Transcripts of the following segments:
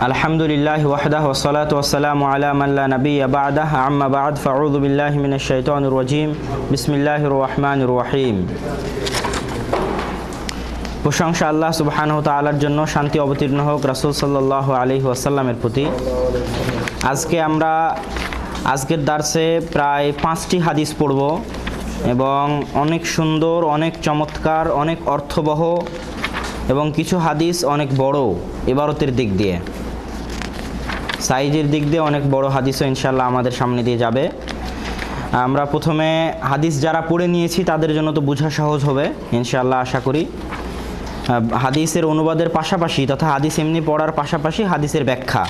আলহামদুলিল্লাহ ওয়াহদাহু ওয়াসসালাতু ওয়াসসালামু আলা মান লা নাবিয়্যা বা'দাহু আম্মা বা'দ ফাআউযু বিল্লাহি মিনাশ শাইতানির রাজীম বিসমিল্লাহির রহমানির রহিম। প্রশংসা আল্লাহ সুবহানাহু ওয়া তাআলার জন্য, শান্তি অবতীর্ণ হোক রাসূল সাল্লাল্লাহু আলাইহি ওয়াসাল্লামের প্রতি। আজকের দার্সে প্রায় 5টি হাদিস পড়ব এবং অনেক সুন্দর, অনেক চমৎকার, অনেক অর্থবহ এবং কিছু হাদিস অনেক বড় ইবারতের দিক দিয়ে, সাইজের দিক দিয়ে অনেক বড় হাদিসও ইনশাআল্লাহ আমাদের সামনে দিয়ে যাবে। আমরা প্রথমে হাদিস যারা পড়ে নিয়েছি তাদের জন্য তো বোঝা সহজ হবে ইনশাআল্লাহ, আশা করি। হাদিসের অনুবাদের পাশাপাশি তথা হাদিস এমনি পড়ার পাশাপাশি হাদিসের ব্যাখ্যা।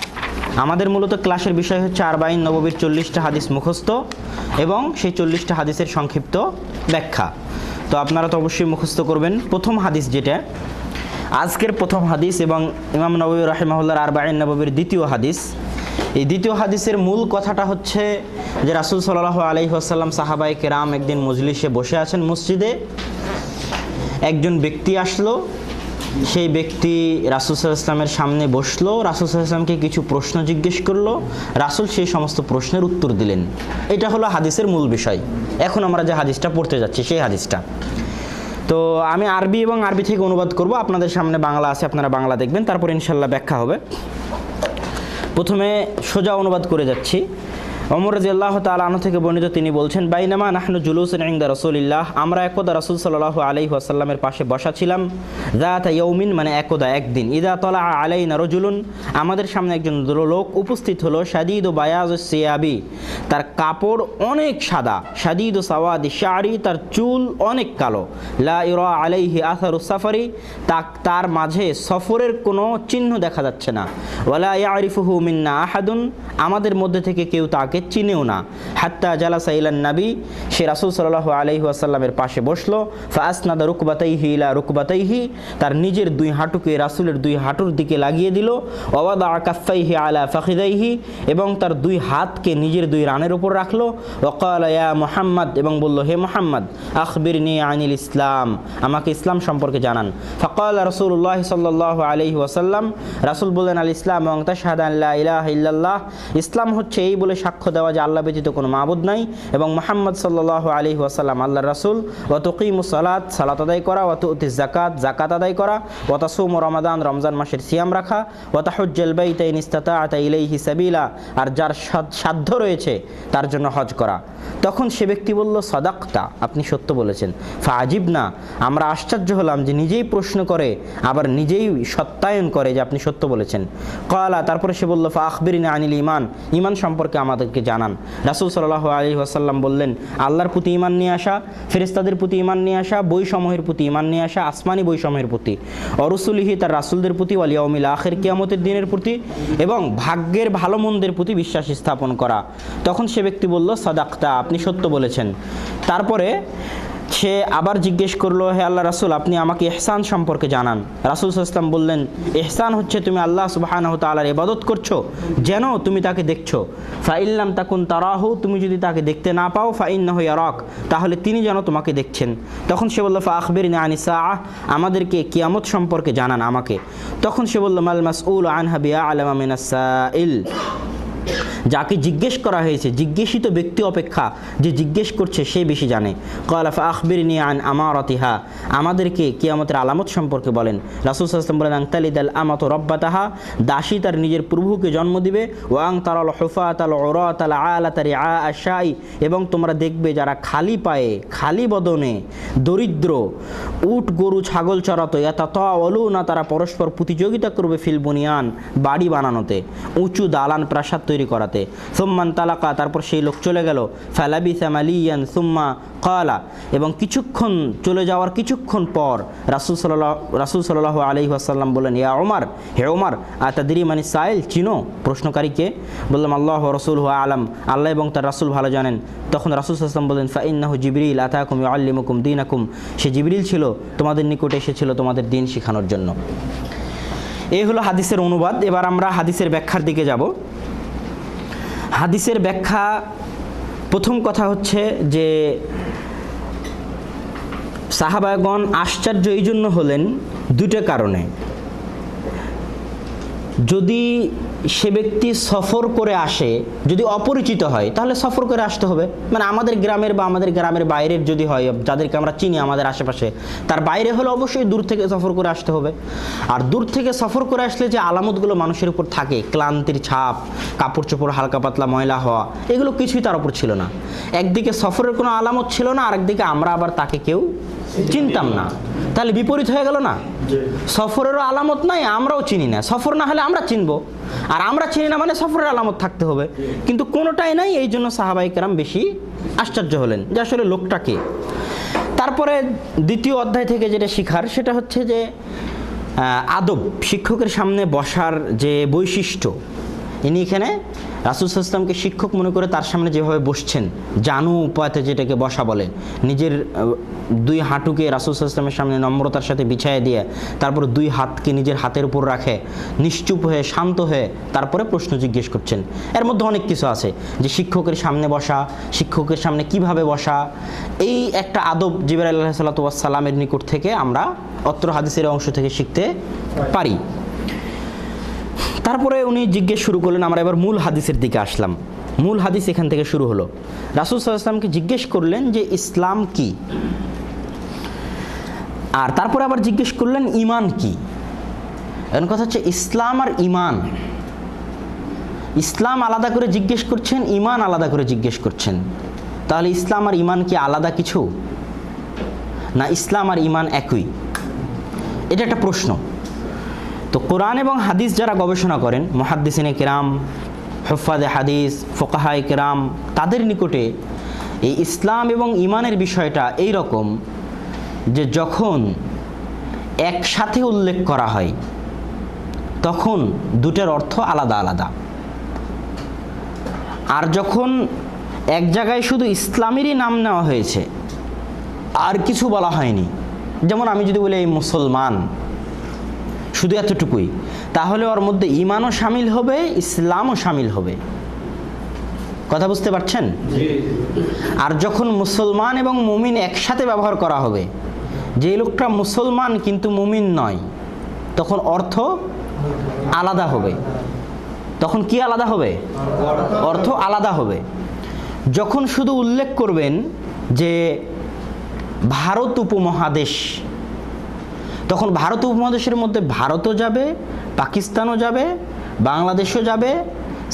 আমাদের মূলত ক্লাসের বিষয় হচ্ছে আরবাঈন নববীর 40টা হাদিস মুখস্থ এবং সেই 40টা হাদিসের সংক্ষিপ্ত ব্যাখ্যা। তো আপনারা তো অবশ্যই মুখস্থ করবেন। প্রথম হাদিস যেটা আজকের প্রথম হাদিস এবং ইমাম নববী রাহিমাহুল্লাহর আরবাঈন নববীর দ্বিতীয় হাদিস। এই দ্বিতীয় হাদিসের মূল কথাটা হচ্ছে যে রাসূল সাল্লাল্লাহু আলাইহি ওয়াসাল্লাম সাহাবায়ে কেরাম একদিন মজলিসে বসে আছেন মসজিদে, একজন ব্যক্তি আসলো। সেই ব্যক্তি রাসূল সাল্লাল্লাহু আলাইহি ওয়াসাল্লামের সামনে বসলো, রাসূল সাল্লাল্লাহু আলাইহি ওয়াসাল্লামকে কিছু প্রশ্ন জিজ্ঞেস করলো, রাসূল সেই সমস্ত প্রশ্নের উত্তর দিলেন। এটা হলো হাদিসের মূল বিষয়। এখন আমরা যে হাদিসটা পড়তে যাচ্ছি সেই হাদিসটা, তো আমি আরবি এবং আরবি থেকে অনুবাদ করব, আপনাদের সামনে বাংলা আছে, আপনারা বাংলা দেখবেন, তারপর ইনশাআল্লাহ ব্যাখ্যা হবে। প্রথমে সোজা অনুবাদ করে যাচ্ছি। ওমর রাদিয়াল্লাহু তাআলা আনহু থেকে বর্ণিত, তিনি বলছেন, বাইনামা নাহনু জুলুসুন ইনদা রাসূলিল্লাহ, আমরা একদা রাসূল সাল্লাল্লাহু আলাইহি ওয়াসাল্লামের পাশে বসা ছিলাম। যাতা ইয়াউমিন মানে একদা একদিন, ইদা তালা আলাইনা রাজুলুন, আমাদের সামনে একজন লোক উপস্থিত হলো। শাদীদু বায়াজুস সিয়াবি, তার কাপড় অনেক সাদা। শাদীদু সাওয়াদি শারি, তার চুল অনেক কালো। লা ইরা আলাইহি আসারুস সাফারি, তার মাঝে সফরের কোনো চিহ্ন দেখা যাচ্ছে না। ওয়ালা ইয়ারিফুহু মিন্না আহাদুন, আমাদের মধ্যে থেকে কেউ তাকে চিনেও না। হাত্তা জালাসা ইলান নবী, সে রাসূল সাল্লাল্লাহু আলাইহি ওয়াসাল্লামের পাশে বসলো। ফাআসনাদা রুকবাতাইহি ইলা রুকবাতাইহি, তার নিজের দুই হাঁটুকে রাসূলের দুই হাঁটুর দিকে লাগিয়ে দিল। ওয়াদা কাফাইহি আলা ফাখিদাইহি, এবং তার দুই হাতকে নিজের দুই রানের উপর রাখলো। ওয়াকালা ইয়া মুহাম্মদ, এবং বলল, হে মুহাম্মদ, আখবিরনি আনিল ইসলাম, আমাকে ইসলাম সম্পর্কে জানান। ফাকালা রাসূলুল্লাহ সাল্লাল্লাহু আলাইহি ওয়াসাল্লাম, রাসূল বললেন, আল ইসলাম ওয়া তাশহাদু আন লা ইলাহা ইল্লাল্লাহ, ইসলাম হচ্ছে এই বলে সাক্ষ্য দেওয়া যে আল্লাহ ব্যতীত কোনো মাবুদ নাই এবং মুহাম্মদ সাল্লাল্লাহু আলাইহি ওয়াসাল্লাম আল্লাহর রাসূল। ওয়া তুকিমুস সালাত, সালাত আদায় করা। ওয়া তুতিজ যাকাত, যাকাত আদায় করা। ওয়া তাসুমু রমাদান, রমজান মাসের সিয়াম রাখা। ওয়া তাহুজ্জুল বাইতা ইন ইসতাতা'তা ইলাইহি সাবিলা, আর যার সাধ্য রয়েছে তার জন্য হজ করা। তখন সে ব্যক্তি বলল, সাদাকতা, আপনি সত্য বলেছেন। ফাআজিবনা, আমরা আশ্চর্য হলাম যে নিজেই প্রশ্ন করে আবার নিজেই সত্যায়ন করে যে আপনি সত্য বলেছেন। ক্বালা, তারপরে সে বলল, ফাআখবিরনি আনিল ঈমান, ঈমান সম্পর্কে আমাদেরকে জানান। রাসূল সাল্লাল্লাহু আলাইহি ওয়াসাল্লাম বললেন, আল্লাহর প্রতি ঈমান নিয়ে আসা, ফেরেশতাদের প্রতি ঈমান নিয়ে আসা, বইসমূহের প্রতি ঈমান নিয়ে আসা, আসমানি বইসমূহের প্রতি, অরসুলিহি, তার রাসূলদের প্রতি, ওয়াল ইয়াউমিল আখির, কিয়ামতের দিনের প্রতি, এবং ভাগ্যের ভালো মন্দের প্রতি বিশ্বাস স্থাপন করা। তখন সে ব্যক্তি বলল, সাদাকতা, আপনি সত্য বলেছেন। তারপরে সে আবার জিজ্ঞেস করলো, হে আল্লাহ রাসূল, আপনি আমাকে ইহসান সম্পর্কে জানান। রাসূল সাল্লাল্লাহু আলাইহি ওয়াসাল্লাম বললেন, ইহসান হচ্ছে তুমি আল্লাহ সুবহানাহু ওয়া তাআলার ইবাদত করছো যেন তুমি তাকে দেখছো। ফা ইল্লাম তাকুন তারাহু, তুমি যদি তাকে দেখতে না পাও, ফা ইন্নাহু ইয়ারাক, তাহলে তিনি যেন তোমাকে দেখছেন। তখন সে বলল, ফা আখবিরনি আনিস সাআহ, আমাদেরকে কিয়ামত সম্পর্কে জানান আমাকে। তখন সে বলল, মাল মাসউলু আনহা বিআ'লামা মিনাস সাইল, যাকে জিজ্ঞেস করা হয়েছে জিজ্ঞেসিত ব্যক্তি অপেক্ষা যে জিজ্ঞেস করছে সে বেশি জানে। ক্বালা ফাআখবিরনি আন আমারাতিহা, আমাদেরকে কিয়ামতের আলামত সম্পর্কে বলেন। রাসূল সাল্লাল্লাহু আলাইহি ওয়াসাল্লাম বলেন, আনতালিদাল আমাতু রাব্বাতাহা, দাসী তার নিজের প্রভুকে জন্ম দিবে। ওয়া আন তারাল হুফাতাল উরাতাল আলাতা রিআ আশাই, এবং তোমরা দেখবে যারা খালি পায়ে খালি বদনে দরিদ্র উট গরু ছাগল চড়াতো, ইয়াতাতাওয়ালুনা, তারা পরস্পর প্রতিযোগিতা করবে, ফিল বুনিয়ান, বাড়ি বানানোতে, উঁচু দালান প্রাসাদ তৈরি করাতে। সুম্মান তালাকা, তারপর সেই লোক চলে গেল। ফালাবিসা মালিয়ান সুম্মা ক্বালা, এবং কিছুক্ষণ চলে যাওয়ার কিছুক্ষণ পর রাসূল সাল্লাল্লাহু আলাইহি ওয়াসাল্লাম বললেন, ইয়া ওমর, হে ওমর, আতাদরি মানিস সাইল, চিনো প্রশ্নকারীকে? বললাম, আল্লাহ ওয়া রাসূলুহু আ'লাম, আল্লাহ এবং তার রাসূল ভালো জানেন। তখন রাসূল সাল্লাল্লাহু আলাইহি ওয়াসাল্লাম বললেন, ফা ইন্নাহু জিবরিল আতাকুম ইউআল্লিমুকুম দীনাকুম, সে জিবরিল ছিল, তোমাদের নিকটে এসেছিল তোমাদের দ্বীন শেখানোর জন্য। এই হলো হাদিসের অনুবাদ। এবার আমরা হাদিসের ব্যাখ্যার দিকে যাব। হাদিসের ব্যাখ্যা, প্রথম কথা হচ্ছে যে সাহাবাগণ আশ্চর্য এই জন্য হলেন দুটো কারণে। যদি সে ব্যক্তি সফর করে আসে, যদি অপরিচিত হয় তাহলে সফর করে আসতে হবে। মানে আমাদের গ্রামের বা আমাদের গ্রামের বাইরের যদি হয়, যাদেরকে আমরা চিনি আমাদের আশেপাশে, তার বাইরে হলে অবশ্যই দূর থেকে সফর করে আসতে হবে। আর দূর থেকে সফর করে আসলে যে আলামতগুলো মানুষের উপর থাকে, ক্লান্তির ছাপ, কাপড় চোপড় হালকা পাতলা ময়লা হওয়া, এগুলো কিছুই তার উপর ছিল না। একদিকে সফরের কোনো আলামত ছিল না, আরেকদিকে আমরা আবার তাকে কেউ চিনতাম না। তাহলে বিপরীত হয়ে গেল না? সফরেরও আলামত নাই, আমরাও চিনি না। সফর না হলে আমরা চিনবো, আর আমরা চিনি না মানে সফরের আলামত থাকতে হবে, কিন্তু কোনোটাই নাই। এই জন্য সাহাবায়ে কেরাম বেশি আশ্চর্য হলেন যে আসলে লোকটা কে। তারপরে দ্বিতীয় অধ্যায় থেকে যেটা শিখার সেটা হচ্ছে যে আদব, শিক্ষকের সামনে বসার যে বৈশিষ্ট্য। ইনি এখানে রাসূল সাল্লাল্লাহু আলাইহি ওয়াসাল্লামকে শিক্ষক মনে করে তার সামনে যেভাবে বসছেন, জানু উপায়তে যেটাকে বসা বলে, নিজের দুই হাঁটুকে রাসূল সাল্লাল্লাহু আলাইহি ওয়াসাল্লামের সামনে নম্রতার সাথে বিছায় দিয়ে তারপর দুই হাতকে নিজের হাতের উপর রাখে, নিশ্চুপ হয়ে শান্ত হয়ে তারপরে প্রশ্ন জিজ্ঞেস করছেন। এর মধ্যে অনেক কিছু আছে, যে শিক্ষকের সামনে বসা, শিক্ষকের সামনে কিভাবে বসা, এই একটা আদব জিবরাইল আলাইহিস সালামের নিকট থেকে আমরা অত্র হাদিসের অংশ থেকে শিখতে পারি। তারপরে উনি জিজ্ঞেস শুরু করলেন, আমরা এবার মূল হাদিসের দিকে আসলাম। মূল হাদিস এখান থেকে শুরু হলো। রাসূল সাল্লাল্লাহু আলাইহি ওয়াসাল্লামকে জিজ্ঞেস করলেন যে ইসলাম কি, আর তারপরে আবার জিজ্ঞেস করলেন ঈমান কি। এখন কথা হচ্ছে ইসলাম আর ঈমান, ইসলাম আলাদা করে জিজ্ঞেস করছেন, ঈমান আলাদা করে জিজ্ঞেস করছেন। তাহলে ইসলাম আর ঈমান কি আলাদা কিছু, না ইসলাম আর ঈমান একই? এটা একটা প্রশ্ন। তো কোরআন এবং হাদিস যারা গবেষণা করেন, মুহাদ্দিসিনে কেরাম, হুফাজে হাদিস, ফুকাহায়ে কেরাম, তাদের নিকটে এই ইসলাম এবং ঈমানের বিষয়টা এই রকম যে যখন একসাথে উল্লেখ করা হয় তখন দুটার অর্থ আলাদা আলাদা, আর যখন এক জায়গায় শুধু ইসলামেরই নাম নেওয়া হয়েছে আর কিছু বলা হয়নি, যেমন আমি যদি বলি এই মুসলমান, শুধু এতটুকুই, তাহলে ওর মধ্যে ঈমানও শামিল হবে, ইসলামও শামিল হবে। কথা বুঝতে পারছেন? আর যখন মুসলমান এবং মুমিন একসাথে ব্যবহার করা হবে, যে লোকটা মুসলমান কিন্তু মুমিন নয়, তখন অর্থ আলাদা হবে। তখন কি আলাদা হবে? অর্থ আলাদা হবে। যখন শুধু উল্লেখ করবেন যে ভারত উপমহাদেশ, তখন ভারত উপমহাদেশের মধ্যে ভারতও যাবে, পাকিস্তানও যাবে, বাংলাদেশও যাবে,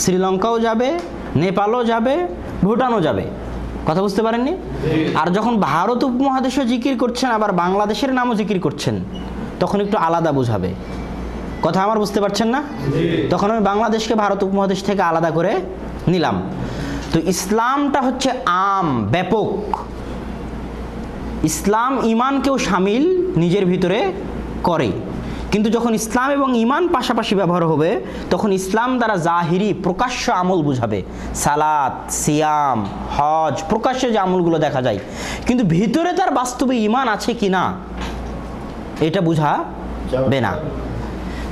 শ্রীলঙ্কাও যাবে, নেপালও যাবে, ভুটানও যাবে। কথা বুঝতে পারেননি? আর যখন ভারত উপমহাদেশও জিকির করছেন, আবার বাংলাদেশের নামও জিকির করছেন, তখন একটু আলাদা বুঝাবে। কথা আমার বুঝতে পারছেন না? তখন আমি বাংলাদেশকে ভারত উপমহাদেশ থেকে আলাদা করে নিলাম। তো ইসলামটা হচ্ছে আম, ব্যাপক। ইসলাম ঈমানকেও শামিল নিজের ভিতরে করে, কিন্তু যখন ইসলাম এবং ঈমান পাশাপাশি ব্যবহার হবে তখন ইসলাম দ্বারা জাহিরি প্রকাশ্য আমল বুঝাবে, সালাত, সিয়াম, হজ, প্রকাশ্যে যে আমলগুলো দেখা যায়, কিন্তু ভিতরে তার বাস্তবে ঈমান আছে কি না এটা বুঝাবে না।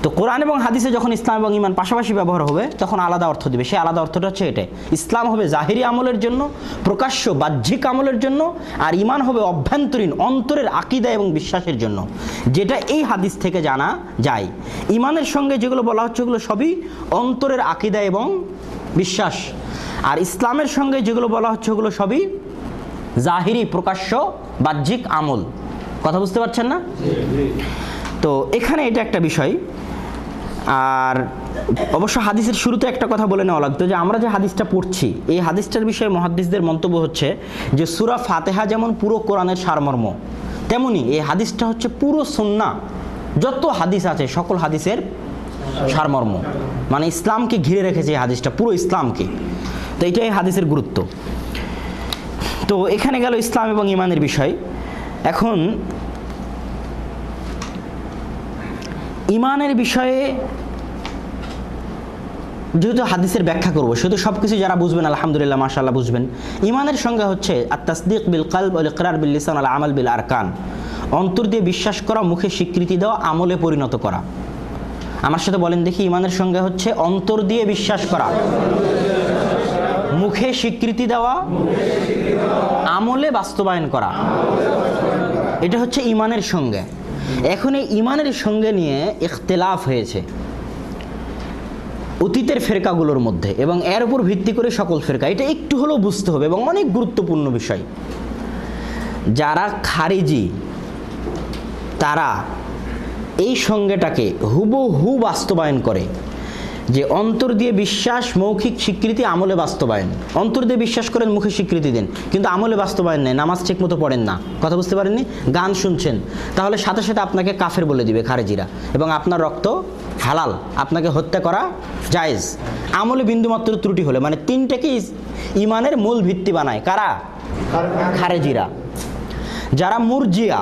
তো কোরআন এবং হাদিসে যখন ইসলাম এবং ঈমান পাশাপাশি ব্যবহার হবে তখন আলাদা অর্থ দিবে। সেই আলাদা অর্থটা হচ্ছে এটা, ইসলাম হবে জাহিরি আমলের জন্য, প্রকাশ্য বাহ্যিক আমলের জন্য, আর ঈমান হবে অভ্যন্তরীণ অন্তরের আকীদা এবং বিশ্বাসের জন্য, যেটা এই হাদিস থেকে জানা যায়। ঈমানের সঙ্গে যেগুলো বলা হচ্ছে ওগুলো সবই অন্তরের আকীদা এবং বিশ্বাস, আর ইসলামের সঙ্গে যেগুলো বলা হচ্ছে ওগুলো সবই জাহিরি প্রকাশ্য বাহ্যিক আমল। কথা বুঝতে পারছেন না? তো এখানে এটা একটা বিষয়। আর অবশ্য হাদিসের শুরুতে একটা কথা বলে নেওয়া লাগতো, যে আমরা যে হাদিসটা পড়ছি এই হাদিসটার বিষয়ে মুহাদ্দিসদের মন্তব্য হচ্ছে যে সূরা ফাতিহা যেমন পুরো কোরআনের সারমর্ম, তেমনি এই হাদিসটা হচ্ছে পুরো সুন্নাহ, যত হাদিস আছে সকল হাদিসের সারমর্ম। মানে ইসলামকে ঘিরে রেখেছে এই হাদিসটা, পুরো ইসলামকে। তো এইটাই এই হাদিসের গুরুত্ব। তো এখানে গেল ইসলাম এবং ঈমানের বিষয়। এখন ঈমানের বিষয়ে যেহেতু হাদিসের ব্যাখ্যা করব, শুধু সব কিছু যারা বুঝবেন আলহামদুলিল্লাহ মাশাআল্লাহ বুঝবেন। ঈমানের সঙ্গে হচ্ছে আত-তাসদীক বিল কলব ওয়াল ইকরার বিল লিসান ওয়াল আমাল বিল আরকান, অন্তর দিয়ে বিশ্বাস করা, মুখে স্বীকৃতি দেওয়া, আমলে পরিণত করা। আমার সাথে বলেন দেখি, ঈমানের সঙ্গে হচ্ছে অন্তর দিয়ে বিশ্বাস করা, মুখে স্বীকৃতি দেওয়া, আমলে বাস্তবায়ন করা, এটা হচ্ছে ঈমানের সঙ্গে। এখন এই ঈমানের সঙ্গে নিয়ে ইখতিলাফ হয়েছে। অতীতের ফেরকাগুলোর মধ্যে, এবং এর উপর ভিত্তি করে সকল ফেরকা। এটা একটু হলেও বুঝতে হবে এবং অনেক গুরুত্বপূর্ণ বিষয়। যারা খারিজি তারা এই সঙ্গেটাকে হুবহু বাস্তবায়ন করে যে অন্তর দিয়ে বিশ্বাস, মৌখিক স্বীকৃতি, আমলে বাস্তবায়ন। অন্তর দিয়ে বিশ্বাস করেন, মুখে স্বীকৃতি দেন, কিন্তু আমলে বাস্তবায়ন নেই, নামাজ ঠিক মতো পড়েন না, কথা বুঝতে পারেননি, গান শুনছেন, তাহলে সাথে সাথে আপনাকে কাফের বলে দিবে খারেজিরা, এবং আপনার রক্ত হালাল, আপনাকে হত্যা করা জায়েজ আমলে বিন্দুমাত্র ত্রুটি হলে। মানে তিনটাকে ইমানের মূল ভিত্তি বানায় কারা? খারেজিরা। যারা মুরজিয়া,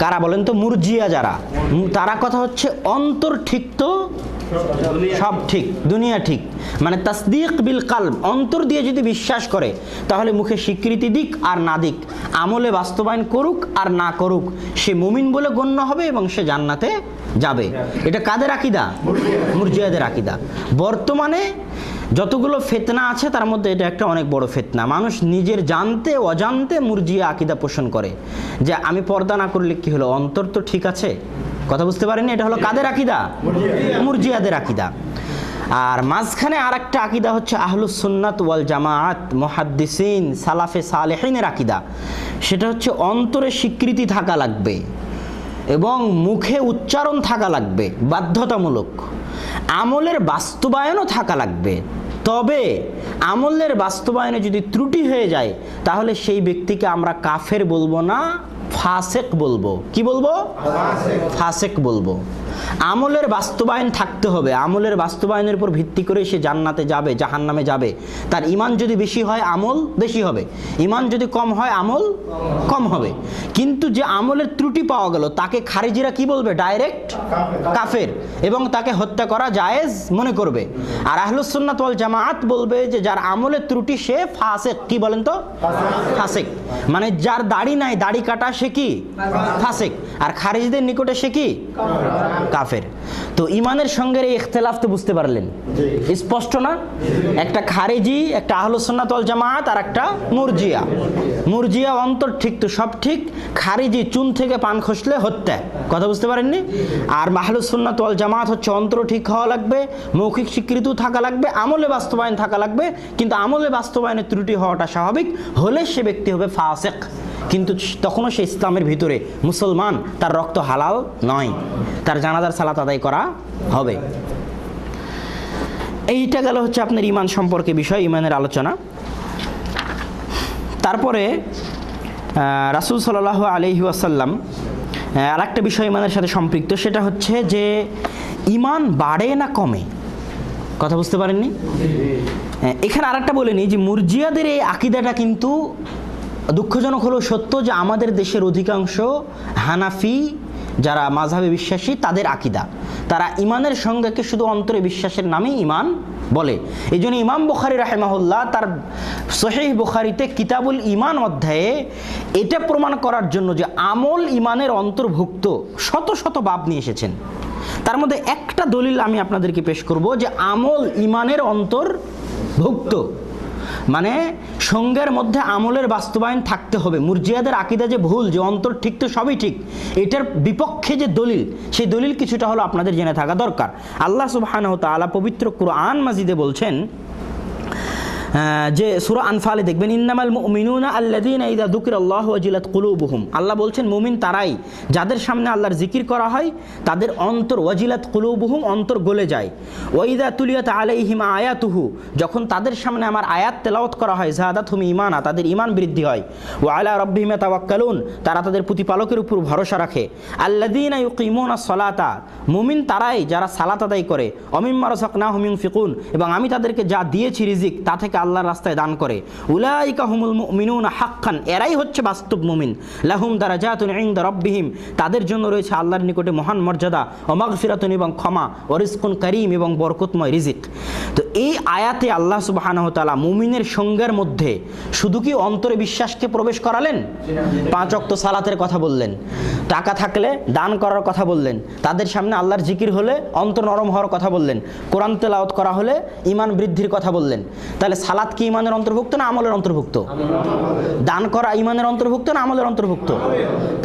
কারা বলেন তো? মুরজিয়া যারা, তারা কথা হচ্ছে অন্তর ঠিক তো সব ঠিক, দুনিয়া ঠিক। মানে তাসদিক বিল কালব, অন্তর দিয়ে যদি বিশ্বাস করে তাহলে মুখে স্বীকৃতি দিক আর না দিক, আমলে বাস্তবায়ন করুক আর না করুক, সে মুমিন বলে গণ্য হবে এবং সে জান্নাতে যাবে। এটা কাদের আকীদা? মুরজিয়াদের আকীদা। বর্তমানে যতগুলো ফিতনা আছে তার মধ্যে এটা একটা অনেক বড় ফিতনা। মানুষ নিজের জানতে অজান্তে মুরজিয়া আকীদা পোষণ করে যে আমি পর্দা না করলে কি হলো, অন্তর তো ঠিক আছে, কথা বুঝতে পারেননি? এটা হলো কাদের আকীদা? মুরজিয়াদের আকীদা। আর মাঝখানে আর একটা আকীদা হচ্ছে আহলুস সুন্নাত ওয়াল জামাআত, মুহাদ্দিসিন, সালাফে সালেহিনের আকীদা। সেটা হচ্ছে অন্তরে স্বীকৃতি থাকা লাগবে এবং মুখে উচ্চারণ থাকা লাগবে বাধ্যতামূলক, আমলের বাস্তবায়নও থাকা লাগবে। তবে আমলের বাস্তবায়নে যদি ত্রুটি হয়ে যায় তাহলে সেই ব্যক্তিকে আমরা কাফের বলবো না, ফাসেক বলবো। কি বলবো? ফাসেক বলবো। আমলের বাস্তবায়ন থাকতে হবে, আমলের বাস্তবায়নের উপর ভিত্তি করে সে জান্নাতে যাবে, জাহান্নামে যাবে। তার ঈমান যদি বেশি হয় আমল বেশি হবে, ঈমান যদি কম হয় আমল কম হবে। কিন্তু যে আমলের ত্রুটি পাওয়া গেল তাকে খারিজিরা কি বলবে? ডাইরেক্ট কাফের, এবং তাকে হত্যা করা জায়েজ মনে করবে। আর আহলুস সুন্নাত ওয়াল জামাআত বলবে যে যার আমলের ত্রুটি সে ফাসেক। কি বলেন তো? ফাসেক। মানে যার দাড়ি নাই, দাড়ি কাটা, সে কি? ফাসেক। আর খারিজিদের নিকটে সে কি? কাফের। তো ইমানের সঙ্গে এই ইখতিলাফ তো বুঝতে পারলেন, স্পষ্ট না? একটা খারিজি, একটা আহলুস সুন্নাত ওয়াল জামাআত, আর একটা মুরজিয়া। মুরজিয়া অন্তর ঠিক তো সব ঠিক, খারিজি চুন থেকে পান খসলে হত্যা, কথা বুঝতে পারেননি? আর আহলুস সুন্নাত ওয়াল জামাআত হচ্ছে অন্তর ঠিক হওয়া লাগবে, মৌখিক স্বীকৃতিও থাকা লাগবে, আমলে বাস্তবায়ন থাকা লাগবে, কিন্তু আমলে বাস্তবায়নের ত্রুটি হওয়াটা স্বাভাবিক হলে সে ব্যক্তি হবে ফাসিক, কিন্তু তখনও সে ইসলামের ভিতরে মুসলমান, তার রক্ত হালাল নয়, তার জানাজার সালাত আদায় করা হবে। এইটা গেল হচ্ছে আপনার ঈমান সম্পর্কে বিষয়, ঈমানের আলোচনা। তারপরে রাসূল সাল্লাল্লাহু আলাইহি ওয়াসাল্লাম আর একটা বিষয় ঈমানের সাথে সম্পৃক্ত, সেটা হচ্ছে যে ঈমান বাড়ে না কমে, কথা বুঝতে পারেননি? এখানে আর একটা বলে নিই যে মুরজিয়াদের এই আকীদাটা কিন্তু দুঃখজনক হলেও সত্য যে আমাদের দেশের অধিকাংশ হানাফি যারা মাযহাবে বিশ্বাসী তাদের আকীদা, তারা ঈমানের সঙ্গেকে শুধু অন্তরে বিশ্বাসের নামেই ঈমান বলে। এই জন্য ইমাম বুখারী রাহিমাহুল্লাহ তার সহিহ বুখারীতে কিতাবুল ঈমান অধ্যায়ে এটা প্রমাণ করার জন্য যে আমল ঈমানের অন্তর্ভুক্ত শত শত বাব নিয়ে এসেছেন। তার মধ্যে একটা দলিল আমি আপনাদেরকে পেশ করব যে আমল ঈমানের অন্তর্ভুক্ত, মানে সঙ্গের মধ্যে আমলের বাস্তবায়ন থাকতে হবে। মুরজিয়াদের আকীদা যে ভুল, যে অন্তর ঠিক তো সবই ঠিক, এটার বিপক্ষে যে দলিল, সেই দলিল কিছুটা হলো আপনাদের জেনে থাকা দরকার। আল্লাহ সুবহানাহু ওয়া তাআলা পবিত্র কুরআন মাজিদে বলছেন যে সূরা আনফালে দেখবেন, ইন্নামাল মুমিনুনা আল্লাযীনা ইযা যুকিরাল্লাহু ওয়াজিলাত কুলুবুহুম। আল্লাহ বলছেন মুমিন তারাই যাদের সামনে আল্লাহর জিকির করা হয় তাদের অন্তর, ওয়াজিলাত কুলুবুহুম, অন্তর গলে যায়। ওয়া ইযা তুলিয়াত আলাইহিম আয়াতুহু, যখন তাদের সামনে আমার আয়াত তেলাওয়াত করা হয়, যাদাতহুম ঈমানা, তাদের ঈমান বৃদ্ধি হয়। ওয়া আলা রাব্বিহিম ইয়াতাওয়াক্কালুন, তারা তাদের প্রতিপালকের উপর ভরসা রাখে। আল্লাযীনা ইউকিমুনাস সালাতা, মুমিন তারাই যারা সালাত আদায় করে। ওয়া মিম্মা রাযাকনাহুম ইউনফিকুন, এবং আমি তাদেরকে যা দিয়েছি রিজিক তা থেকে আল্লাহর রাস্তায় দান করে। উলাইকা হুমুল মুমিনুনা হাক্কান, এরাই হচ্ছে বাস্তব মুমিন। লাহুম দারাজাতুন ইনদা রাব্বিহিম, তাদের জন্য রয়েছে আল্লাহর নিকটে মহান মর্যাদা, ওয়া মাগফিরাতুন, এবং ক্ষমা, ওয়া রিজকুন কারীম, এবং বরকতময় রিজিক। তো এই আয়াতে আল্লাহ সুবহানাহু ওয়া তাআলা মুমিনের সঙ্গের মধ্যে শুধু কি অন্তরে বিশ্বাসকে প্রবেশ করালেন? 5 ওয়াক্ত সালাতের কথা বললেন, টাকা থাকলে দান করার কথা বললেন, তাদের সামনে আল্লাহর জিকির হলে অন্তর নরম হওয়ার কথা বললেন, কোরআন তেলাওয়াত করা হলে ঈমান বৃদ্ধির কথা বললেন। তাহলে সালাত কি ইমানের অন্তর্ভুক্ত না আমলের অন্তর্ভুক্ত? দান করা ইমানের অন্তর্ভুক্ত না আমলের অন্তর্ভুক্ত?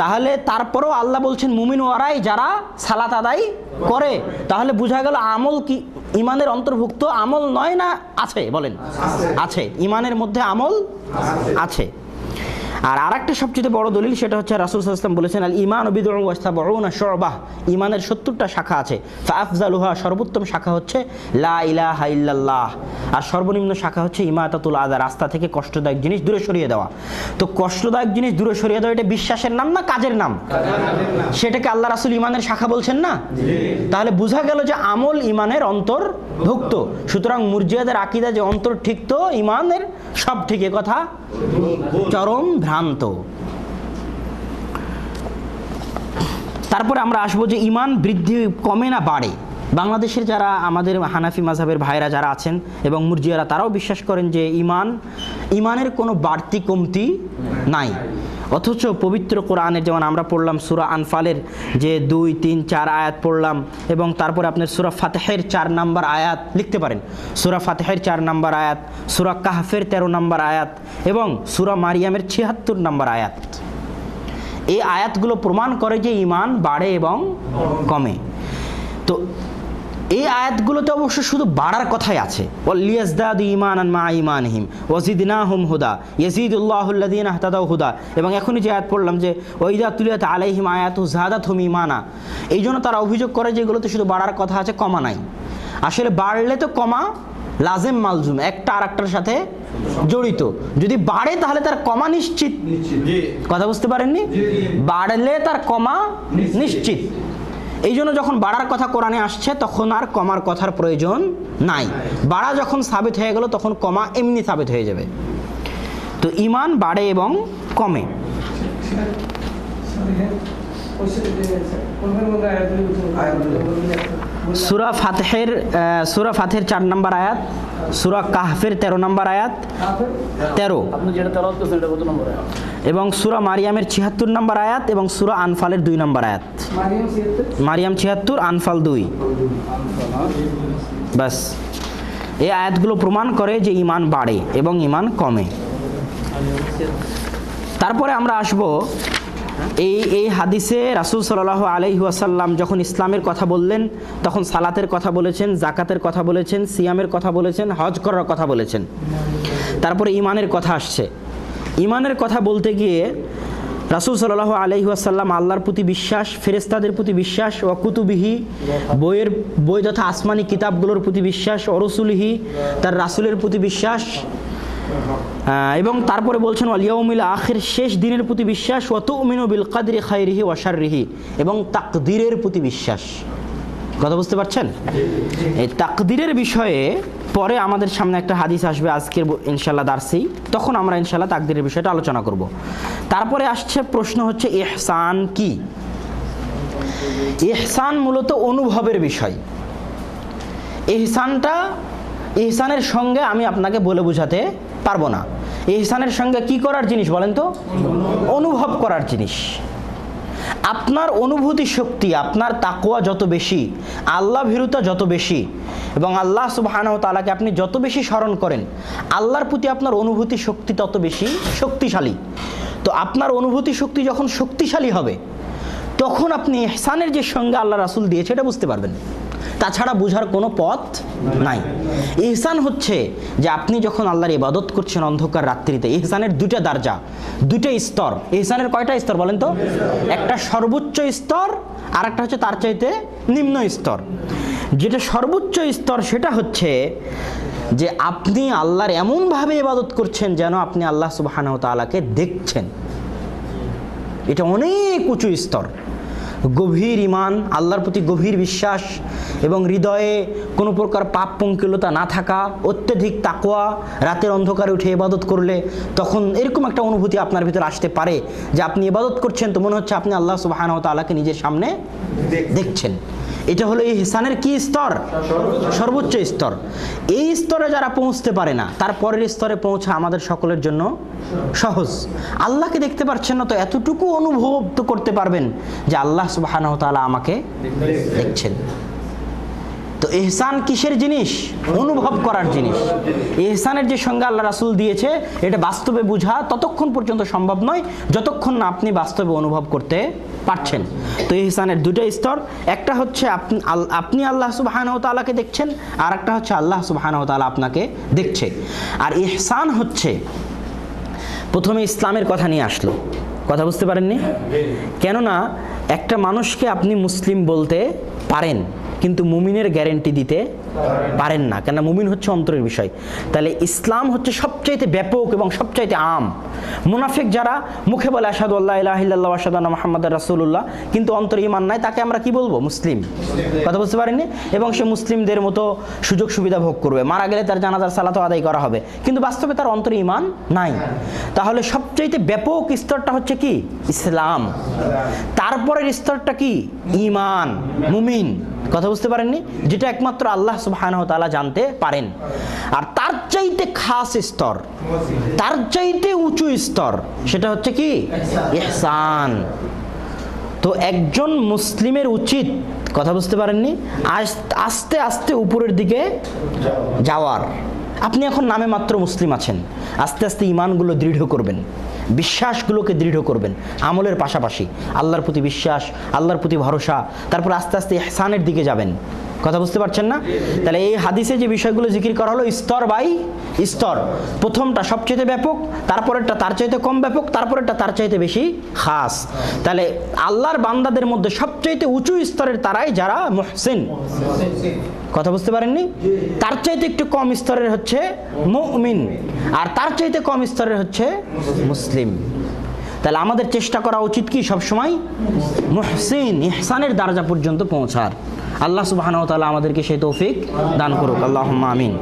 তাহলে তারপরেও আল্লাহ বলছেন মুমিন ওরাই যারা সালাত আদায় করে। তাহলে বোঝা গেল আমল কি ইমানের অন্তর্ভুক্ত, আমল নয় না আছে? বলেন আছে, ইমানের মধ্যে আমল আছে। আর আরেকটা সবচেয়ে বড় দলিল সেটা হচ্ছে রাসূল সাল্লাল্লাহু আলাইহি ওয়াসাল্লাম বলেছেন আল ঈমান বিদউন ওয়া সাবউনা শু'বাহ, ঈমানের 70টা শাখা আছে। ফাআফজালুহা, সর্বোত্তম শাখা হচ্ছে লা ইলাহা ইল্লাল্লাহ, আর সর্বনিম্ন শাখা হচ্ছে ইমাতাতুল আযা, রাস্তা থেকে কষ্টদায়ক জিনিস দূরে সরিয়ে দেওয়া। তো কষ্টদায়ক জিনিস দূরে সরিয়ে দেওয়া এটা বিশ্বাসের নাম না কাজের নাম? সেটাকে আল্লাহ রাসূল ঈমানের শাখা বলছেন না? তাহলে বোঝা গেল যে আমল ঈমানের অন্তর্ভুক্ত। সুতরাং মুরজিয়াদের আকীদা যে অন্তর ঠিক তো ঈমানের সব ঠিক, এ কথা চরম ভ্রান্ত। তারপরে আমরা আসবো যে ঈমান বৃদ্ধি কমে না বাড়ে। বাংলাদেশের যারা আমাদের হানাফি মাযহাবের ভাইরা যারা আছেন এবং মুরজিয়ারা, তারাও বিশ্বাস করেন যে ঈমানের কোনো বাড়তি কমতি নাই। অথচ পবিত্র কোরআনের যেমন আমরা পড়লাম সূরা আনফালের যে 2, 3, 4 আয়াত পড়লাম, এবং তারপরে আপনার সূরা ফাতিহার 4 নম্বর আয়াত লিখতে পারেন, সূরা ফাতিহার 4 নম্বর আয়াত, সূরা কাহফের 13 নম্বর আয়াত এবং সূরা মারিয়ামের 76 নম্বর আয়াত। এই আয়াতগুলো প্রমাণ করে যে ঈমান বাড়ে এবং কমে। তো এই আয়াতগুলোতে অবশ্য শুধু বাড়ার কথাই আছে, ওয়ালিয়াজদাদু ঈমানান মা ঈমানিহিম ওয়াজিদনাহুম হুদা ইয়াজিদুল্লাহুল্লাযীনা ইহতাদাউ হুদা। এবং এখনই যে আয়াত পড়লাম যে ওয়াইদা তুলিয়াত আলাইহিম আয়াতু যাদাতহুম ঈমানা, এই জন্য তারা অভিযোগ করে যে এগুলোতে শুধু বাড়ার কথা আছে, কমা নাই। আসলে বাড়লে তো কমা লাজেম মালজুম, একটা আরেকটার সাথে জড়িত। যদি বাড়ে তাহলে তার কমা নিশ্চিত। কথা বুঝতে পারেননি? বাড়লে তার কমা নিশ্চিত। এই জন্য যখন বাড়ার কথা কোরআনে আসছে তখন আর কমার কথার প্রয়োজন নাই। বাড়া যখন সাবিত হয়ে গেল তখন কমা এমনি সাবিত হয়ে যাবে। তো ঈমান বাড়ে এবং কমে। সূরা ফাতিহার 4 নম্বর আয়াত, সূরা কাহফের 13 নম্বর আয়াত, 13 আপনি যেটা তেলাওয়াত করছেন এটা কত নম্বর আয়াত, এবং সূরা মারিয়ামের 76 নম্বর আয়াত এবং সূরা আনফালের 2 নম্বর আয়াত। মারিয়াম 76, আনফাল 2। বাস, এই আয়াতগুলো প্রমাণ করে যে ঈমান বাড়ে এবং ঈমান কমে। তারপরে আমরা আসব এই হাদিসে রাসূল সাল্লাল্লাহু আলাইহি ওয়াসাল্লাম যখন ইসলামের কথা বললেন তখন সালাতের কথা বলেছেন, জাকাতের কথা বলেছেন, সিয়ামের কথা বলেছেন, হজ করার কথা বলেছেন। তারপরে ঈমানের কথা আসছে। ঈমানের কথা বলতে গিয়ে রাসূল সাল্লাল্লাহু আলাইহি ওয়াসাল্লাম আল্লাহর প্রতি বিশ্বাস, ফেরেশতাদের প্রতি বিশ্বাস, ওয়া কুতুবিহি বই তথা আসমানি কিতাবগুলোর প্রতি বিশ্বাস, ও রাসূলিহি তার রাসূলের প্রতি বিশ্বাস, এবং তারপরে বলছেন ওয়াল ইয়াউমিল আখির শেষ দিনের প্রতি বিশ্বাস, ওয়া তুমিনু বিল কদরি খাইরিহি ওয়া শাররিহি এবং তাকদীরের প্রতি বিশ্বাস। কথা বুঝতে পারছেন? এই তাকদীরের বিষয়ে পরে আমাদের সামনে একটা হাদিস আসবে আজকের ইনশাআল্লাহ দার্সেই, তখন আমরা ইনশাআল্লাহ তাকদীরের বিষয়টা আলোচনা করব। তারপরে আসছে প্রশ্ন হচ্ছে ইহসান কি? ইহসান মূলত অনুভবের বিষয়। ইহসানের সঙ্গে আমি আপনাকে বলে বোঝাতে পারবো না। ইহসানের সঙ্গে কি করার জিনিস বলেন তো? অনুভব করার জিনিস। আপনার অনুভূতি শক্তি, আপনার তাকওয়া যত বেশি, আল্লাহ ভীরুতা যত বেশি এবং আল্লাহ সুবহানাহু ওয়া তাআলাকে আপনি যত বেশি স্মরণ করেন, আল্লাহর প্রতি আপনার অনুভূতি শক্তি তত বেশি শক্তিশালী। তো আপনার অনুভূতি শক্তি যখন শক্তিশালী হবে তখন আপনি ইহসানের যে সংজ্ঞা আল্লাহ রাসূল দিয়েছে এটা বুঝতে পারবেন। তাছাড়া বোঝার কোনো পথ নাই। ইহসান হচ্ছে যে আপনি যখন আল্লাহর ইবাদত করছেন অন্ধকার রাত্রিতে, ইহসানের 2টা দরজা, 2টা স্তর। ইহসানের কয়টা স্তর বলেন তো? একটা সর্বোচ্চ স্তর আর একটা হচ্ছে তার চাইতে নিম্ন স্তর। যেটা সর্বোচ্চ স্তর সেটা হচ্ছে যে আপনি আল্লাহর এমনভাবে ইবাদত করছেন যেন আপনি আল্লাহ সুবহানাহু ওয়া তাআলাকে দেখছেন। এটা অনেক উঁচু স্তর। গভীর ঈমান, আল্লাহর প্রতি গভীর বিশ্বাস এবং হৃদয়ে কোনো প্রকার পাপ পঙ্কিলতা না থাকা, অত্যধিক তাকওয়া, রাতের অন্ধকারে উঠে ইবাদত করলে তখন এরকম একটা অনুভূতি আপনার ভিতরে আসতে পারে যে আপনি ইবাদত করছেন তো মনে হচ্ছে আপনি আল্লাহ সুবহানাহু ওয়া তাআলাকে নিজের সামনে দেখছেন। এটা হলো ইহসানের কি স্তর? সর্বোচ্চ স্তর। এই স্তরে যারা পৌঁছতে পারে না তার পরের স্তরে পৌঁছা আমাদের সকলের জন্য সহজ। আল্লাহকে দেখতে পারছেন না তো এতটুকু অনুভব তো করতে পারবেন যে আল্লাহ সুবহানাহু ওয়া তাআলা আমাকে দেখছেন। তো ইহসান কিসের জিনিস? অনুভব করার জিনিস। ইহসানের যে সংজ্ঞা আল্লাহ রাসূল দিয়েছে, এটা বাস্তবে বোঝা ততক্ষণ পর্যন্ত সম্ভব নয় যতক্ষণ না আপনি বাস্তবে অনুভব করতে পারছেন। তো ইহসানের দুটো স্তর, একটা হচ্ছে আপনি আল্লাহ সুবহানাহু ওয়া তাআলাকে দেখছেন, আর একটা হচ্ছে আল্লাহ সুবহানাহু ওয়া তাআলা আপনাকে দেখছে। আর ইহসান হচ্ছে, প্রথমে ইসলামের কথা নিয়ে আসলো, কথা বুঝতে পারেননি? কেননা একটা মানুষকে আপনি মুসলিম বলতে পারেন কিন্তু মুমিনের গ্যারেন্টি দিতে পারেন না, কেন মুমিন হচ্ছে অন্তরের বিষয়। তাহলে ইসলাম হচ্ছে সবচাইতে ব্যাপক এবং সবচাইতে আম। মুনাফিক যারা মুখে বলে আশহাদু আল্লা ইলাহা ইল্লাল্লাহ ওয়া আশহাদু আন্না মুহাম্মাদার রাসূলুল্লাহ, কিন্তু অন্তরে ঈমান নাই, তাকে আমরা কি বলবো? মুসলিম। কথা বুঝতে পারেননি? এবং সে মুসলিমদের মতো সুযোগ সুবিধা ভোগ করবে, মারা গেলে তার জানাজার সালাতও আদায় করা হবে, কিন্তু বাস্তবে তার অন্তরে ঈমান নাই। তাহলে সবচাইতে ব্যাপক স্তরটা হচ্ছে কি? ইসলাম। তারপরের স্তরটা কি? ঈমান, মুমিন। কথা বুঝতে পারেননি? যেটা একমাত্র আল্লাহ সুবহানাহু ওয়া তাআলা জানতে পারেন। আর তার চাইতে খাস স্তর, তার চাইতে উঁচু স্তর, সেটা হচ্ছে কি? ইহসান। তো একজন মুসলিমের উচিত, কথা বুঝতে পারেননি, আস্তে আস্তে উপরের দিকে যাওয়ার। আপনি এখন নামে মাত্র মুসলিম আছেন, আস্তে আস্তে ঈমানগুলো দৃঢ় করবেন, বিশ্বাসগুলোকে দৃঢ় করবেন আমলের পাশাপাশি। আল্লাহর প্রতি বিশ্বাস, আল্লাহর প্রতি ভরসা, তারপর আস্তে আস্তে ইহসানের দিকে যাবেন। কথা বুঝতে পারছেন না? তাহলে এই হাদিসে যে বিষয়গুলো জিকির করা হলো স্তর বাই স্তর। প্রথমটা সবচেয়ে ব্যাপক, তারপরেরটা তার চাইতে কম ব্যাপক, তারপরেরটা তার চাইতে বেশি খাস। তাহলে আল্লাহর বান্দাদের মধ্যে সবচেয়ে উঁচু স্তরের তারাই যারা মুহসিন। কথা বুঝতে পারেননি? তার চাইতে একটু কম স্তরের হচ্ছে মুমিন, আর তার চাইতে কম স্তরের হচ্ছে মুসলিম। তাহলে আমাদের চেষ্টা করা উচিত কি? সবসময় মুহসিন, ইহসানের দরজা পর্যন্ত পৌঁছার। আল্লাহ সুবহানাহু ওয়া তাআলা আমাদেরকে সেই তৌফিক দান করুক, আল্লাহুম্মা আমিন।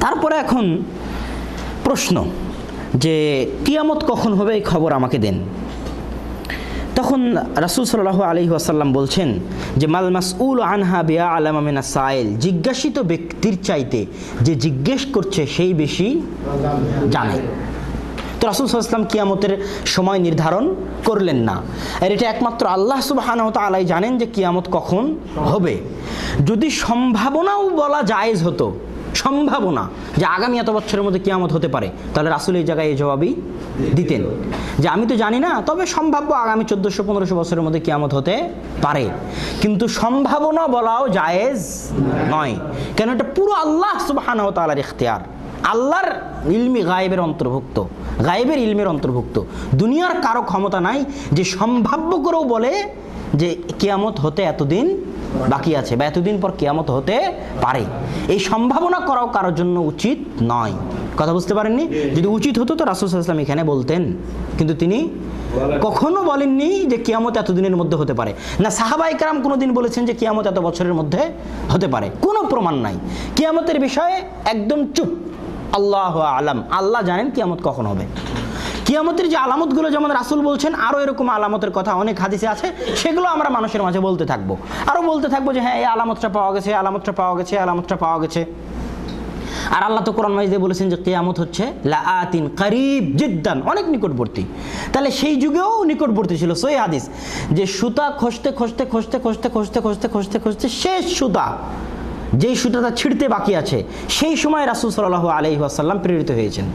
তারপরে এখন প্রশ্ন যে কিয়ামত কখন হবে, এই খবর আমাকে দেন। তখন রাসূল সাল্লাল্লাহু আলাইহি ওয়াসাল্লাম বলছেন যে মাল মাসউল আনহা বিআলামা মিনাস সাইল, জিজ্ঞাসিত ব্যক্তির চাইতে যে জিজ্ঞেস করছে সেই বেশি জানে। তো রাসূল সাল্লাল্লাহু আলাইহি ওয়াসাল্লাম কিয়ামতের সময় নির্ধারণ করলেন না, আর এটা একমাত্র আল্লাহ সুবহানাহু ওয়া তাআলাই জানেন যে কিয়ামত কখন হবে। যদি সম্ভাবনাও বলা জায়েজ হতো, সম্ভাবনা যে আগামী এত বছরের মধ্যে কিয়ামত হতে পারে, তাহলে রাসূল এই জায়গায় এই জবাবই দিতেন যে আমি তো জানি না, তবে সম্ভাব্য আগামী 1400-1500 বছরের মধ্যে কিয়ামত হতে পারে। কিন্তু সম্ভাবনা বলাও জায়েজ নয়, কেন এটা পুরো আল্লাহ সুবহানাহু ওয়া তাআলার ইখতিয়ার, আল্লাহর ইলমি গায়েবের অন্তর্ভুক্ত, গায়েবের ইলমের অন্তর্ভুক্ত। দুনিয়ার কারো ক্ষমতা নাই যে সম্ভাব্য করেও বলে যে কিয়ামত হতে এতদিন বাকি আছে বা এতদিন পর কিয়ামত হতে পারে। এই সম্ভাবনা করাও কারোর জন্য উচিত নয়। কথা বুঝতে পারেননি? যদি উচিত হতো তো রাসূল সাল্লাল্লাহু আলাইহি ওয়াসাল্লাম এখানে বলতেন, কিন্তু তিনি কখনো বলেননি যে কিয়ামত এতদিনের মধ্যে হতে পারে। না সাহাবায়ে কেরাম কোনোদিন বলেছেন যে কিয়ামত এত বছরের মধ্যে হতে পারে, কোনো প্রমাণ নাই। কিয়ামতের বিষয়ে একদম চুপ, আল্লাহু আ'লাম, আল্লাহ জানেন কিয়ামত কখন হবে। কিয়ামতের যে আলামতগুলো যেমন রাসূল বলছেন, আরও এরকম আলামতের কথা অনেক হাদিসে আছে, সেগুলো আমরা মানুষের মাঝে বলতে থাকবো, আরও বলতে থাকবো যে হ্যাঁ এই আলামতটা পাওয়া গেছে, আলামতটা পাওয়া গেছে, আলামতটা পাওয়া গেছে। আর আল্লাহ তো কোরআন মাজিদে বলেছেন যে কিয়ামত হচ্ছে লাআতিন করিব জিদ্দান, অনেক নিকটবর্তী। তাহলে সেই যুগেও নিকটবর্তী ছিল। সহিহ হাদিস যে সুতা খসতে খসতে খসতে খসতে খসতে খসতে খসতে খসতে শেষ সুতা, যেই সুতাটা ছিঁড়তে বাকি আছে, সেই সময় রাসূল সাল্লাল্লাহু আলাইহি ওয়াসাল্লাম প্রেরিত হয়েছেন।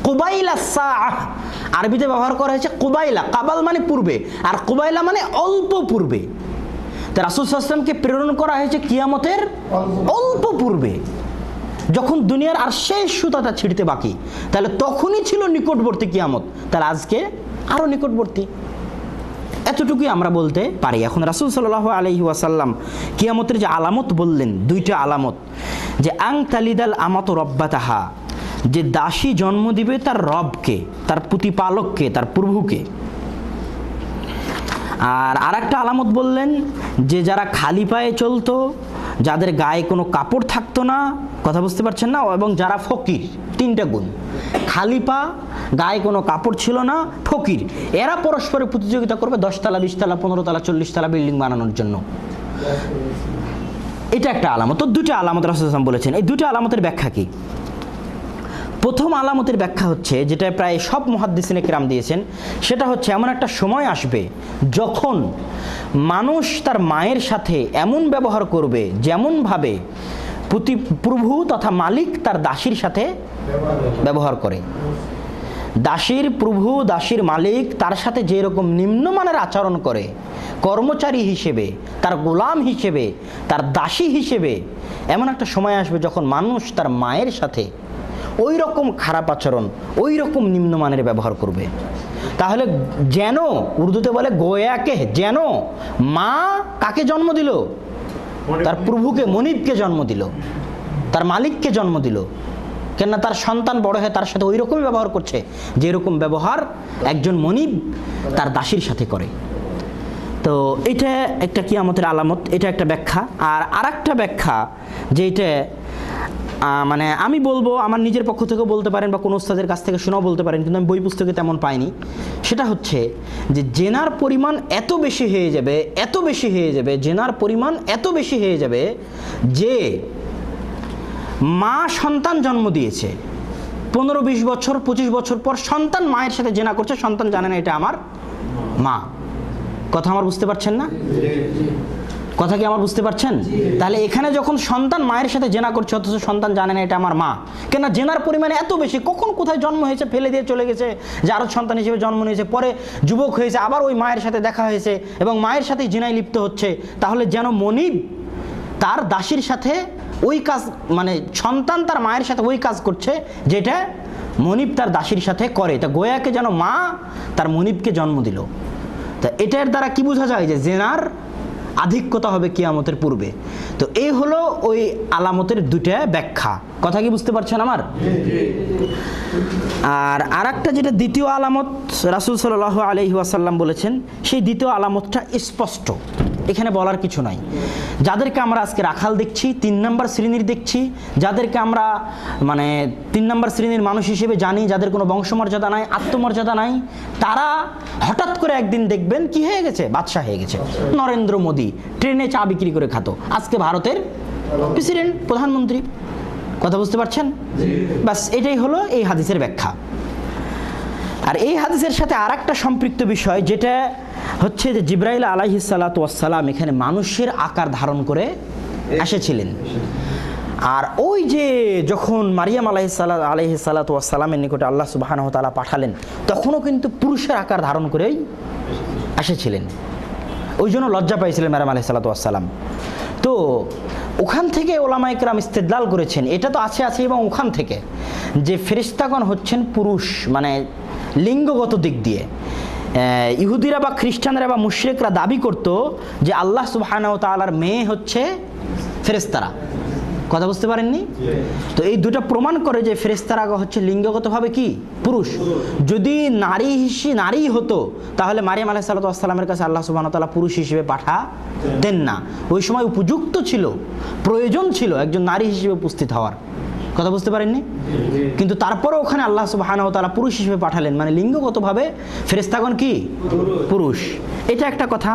কুবাইলা সাআহ আরবিতে ব্যবহার করা হয়েছে কুবাইলা, কাবাল মানে পূর্বে, আর কুবাইলা মানে অল্প পূর্বে। তা রাসূল সাল্লাল্লাহু আলাইহি ওয়াসাল্লামকে প্রেরণ করা হয়েছে কিয়ামতের অল্প পূর্বে, যখন দুনিয়ার আর শেষ সুতাটা ছিঁড়তে বাকি, তাহলে তখনই ছিল নিকটবর্তী কিয়ামত। তাহলে আজকে আরও নিকটবর্তী, এতটুকুই আমরা বলতে পারি। এখন রাসূল সাল্লাল্লাহু আলাইহি ওয়াসাল্লাম কিয়ামতের যে আলামত বললেন, দুইটা আলামত, যে আং তালিদাল আমাতু রব্বাতাহা, যে দাসী জন্ম দিবে তার রবকে, তার প্রতিপালককে, তার প্রভুকে। আর আরেকটা আলামত বললেন যে যারা খালি পায়ে চলতো, যাদের গায়ে কোনো কাপড় থাকতো না, কথা বুঝতে পারছেন না, এবং যারা ফকির, তিনটা গুণ, খালি পা, গায়ে কোনো কাপড় ছিল না, ফকির, এরা পরস্পরের প্রতিযোগিতা করবে 10 তলা 20 তলা 15 তলা 40 তলা বিল্ডিং বানানোর জন্য। এটা একটা আলামত। তো দুটো আলামত রাসূল সাল্লাল্লাহু আলাইহি ওয়াসাল্লাম বলেছেন। এই দুটো আলামতের ব্যাখ্যা কি? প্রথম আলামতের ব্যাখ্যা হচ্ছে, যেটা প্রায় সব মুহাদ্দিসিনে কেরাম দিয়েছেন, সেটা হচ্ছে এমন একটা সময় আসবে যখন মানুষ তার মায়ের সাথে এমন ব্যবহার করবে যেমনভাবে প্রভু তথা মালিক তার দাসীর সাথে ব্যবহার করে। দাসীর প্রভু, দাসীর মালিক তার সাথে যেরকম নিম্নমানের আচরণ করে, কর্মচারী হিসেবে, তার গোলাম হিসেবে, তার দাসী হিসেবে, এমন একটা সময় আসবে যখন মানুষ তার মায়ের সাথে ওই রকম খারাপ আচরণ, ওই রকম নিম্নমানের ব্যবহার করবে। তাহলে যেন, উর্দুতে বলে গোয়াকে, যেন মা কাকে জন্ম দিল? তার প্রভুকে, মনিবকে জন্ম দিল, তার মালিককে জন্ম দিল। কেননা তার সন্তান বড় হয়ে তার সাথে ওই রকমই ব্যবহার করছে যেরকম ব্যবহার একজন মনিব তার দাসীর সাথে করে। তো এটা একটা কিয়ামতের আলামত, এটা একটা ব্যাখ্যা। আর আরেকটা ব্যাখ্যা, যে এটা মানে আমি বলবো, আমার নিজের পক্ষ থেকে বলতে পারেন বা কোনো ওস্তাদের কাছ থেকে শোনাও বলতে পারেন, কিন্তু আমি বই পুস্তকে তেমন পাইনি। সেটা হচ্ছে যে জেনার পরিমাণ এত বেশি হয়ে যাবে, এত বেশি হয়ে যাবে, জেনার পরিমাণ এত বেশি হয়ে যাবে যে মা সন্তান জন্ম দিয়েছে, 15-20 বছর 25 বছর পর সন্তান মায়ের সাথে জেনা করছে, সন্তান জানে না এটা আমার মা। কথা আমার বুঝতে পারছেন না? কথা কি আমার বুঝতে পারছেন? তাহলে এখানে যখন সন্তান মায়ের সাথে জেনা করছে অথচ সন্তান জানে না এটা আমার মা, কেন জেনার পরিমাণ এত বেশি, কখন কোথায় জন্ম হয়েছে ফেলে দিয়ে চলে গেছে, যে আরও সন্তান হিসেবে জন্ম নিয়েছে, পরে যুবক হয়েছে, আবার ওই মায়ের সাথে দেখা হয়েছে এবং মায়ের সাথেই জেনায় লিপ্ত হচ্ছে। তাহলে যেন মনিব তার দাসীর সাথে ওই কাজ, মানে সন্তান তার মায়ের সাথে ওই কাজ করছে যেটা মনিব তার দাসীর সাথে করে। তা গোয়াকে যেন মা তার মনিবকে জন্ম দিল। তা এটার দ্বারা কি বোঝা যায়? যে জেনার আধিক্যতা হবে কিয়ামতের পূর্বে। তো এই হলো ওই আলামতের দুটা ব্যাখ্যা। কথা কি বুঝতে পারছেন আমার? আর আরেকটা যেটা দ্বিতীয় আলামত রাসূল সাল্লাল্লাহু আলাইহি ওয়াসাল্লাম বলেছেন, সেই দ্বিতীয় আলামতটা স্পষ্ট, এখানে বলার কিছু নাই। যাদেরকে আমরা আজকে রাখাল দেখছি, 3 নম্বর শ্রেণীর দেখছি, যাদেরকে আমরা মানে 3 নম্বর শ্রেণীর মানুষ হিসেবে জানি, যাদের কোনো বংশমর্যাদা নাই, আত্মমর্যাদা নাই, তারা হঠাৎ করে একদিন দেখবেন কি হয়ে গেছে, বাদশাহ হয়ে গেছে। নরেন্দ্র মোদী ট্রেনে চা বিক্রি করে খাতো, আজকে ভারতের প্রেসিডেন্ট, প্রধানমন্ত্রী। কথা বুঝতে পারছেন? বাস এটাই হলো এই হাদিসের ব্যাখ্যা। আর এই হাদিসের সাথে আরেকটা সম্পৃক্ত বিষয়, যেটা হচ্ছে যে জিবরাইল আলাইহিস সালাতু ওয়াস সালাম এখানে মানুষের আকার ধারণ করে এসেছিলেন। আর ওই যে যখন মারিয়াম আলাইহিস সালাতু ওয়াস সালামের নিকটে আল্লাহ সুবহানাহু ওয়া তাআলা পাঠালেন, তখনও কিন্তু পুরুষের আকার ধারণ করেই এসেছিলেন। ওই জন্য লজ্জা পাইছিলেন মারিয়াম আলাইহিস সালাতু ওয়াস সালাম। তো ওখান থেকে ওলামায়ে কেরাম ইস্তেদলাল করেছেন, এটা তো আছে এবং ওখান থেকে যে ফেরেশতাগণ হচ্ছেন পুরুষ, মানে লিঙ্গগত দিক দিয়ে ইহুদিরা বা খ্রিস্টানরা বা মুশরিকরা দাবি করত যে আল্লাহ সুবহানাহু ওয়া তাআলার মেয়ে হচ্ছে ফেরেশতারা। কথা বুঝতে পারেননি? তো এই দুটো প্রমাণ করে যে ফেরেশতারা হচ্ছে লিঙ্গগতভাবে কি পুরুষ। যদি নারী হতো তাহলে মারিয়াম আলাইহিস সালাতু ওয়াস সালামের কাছে আল্লাহ সুবহানাহু ওয়া তাআলা পুরুষ হিসেবে পাঠাতেন না। ওই সময় উপযুক্ত ছিল, প্রয়োজন ছিল একজন নারী হিসেবে উপস্থিত হওয়ার। কথা বুঝতে পারেননি? কিন্তু তারপরে ওখানে আল্লাহ সুবহানাহু ওয়া তাআলা পুরুষ হিসেবে পাঠালেন, মানে লিঙ্গগতভাবে ফেরেশতাগণ কি পুরুষ। এটা একটা কথা।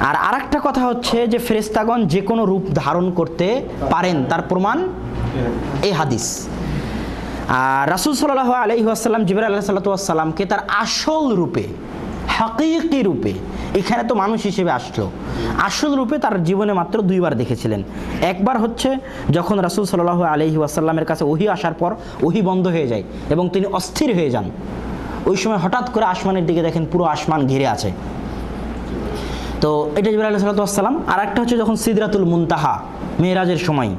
আর আরেকটা কথা হচ্ছে যে ফেরেশতাগণ যে কোনো রূপ ধারণ করতে পারেন, তার প্রমাণ এই হাদিস। আর রাসূল সাল্লাল্লাহু আলাইহি ওয়াসাল্লাম জিবরাইল আলাইহিস সালাতু ওয়াস সালামকে তার আসল রূপে, হাকিকি রূপে, এখানে তো মানুষ হিসেবে আসলো, আসল রূপে তার জীবনে মাত্র 2 বার দেখেছিলেন। একবার হচ্ছে যখন রাসূল সাল্লাল্লাহু আলাইহি ওয়াসাল্লামের কাছে ওহী আসার পর ওহী বন্ধ হয়ে যায় এবং তিনি অস্থির হয়ে যান। ওই সময় হঠাৎ করে আসমানের দিকে দেখেন পুরো আসমান ঘিরে আছে। তো এটা জিবরাইল আলাইহিস সালাতু ওয়াস সালাম। আর একটা হচ্ছে যখন সিদরাতুল মুনতাহা, মেরাজের সময়,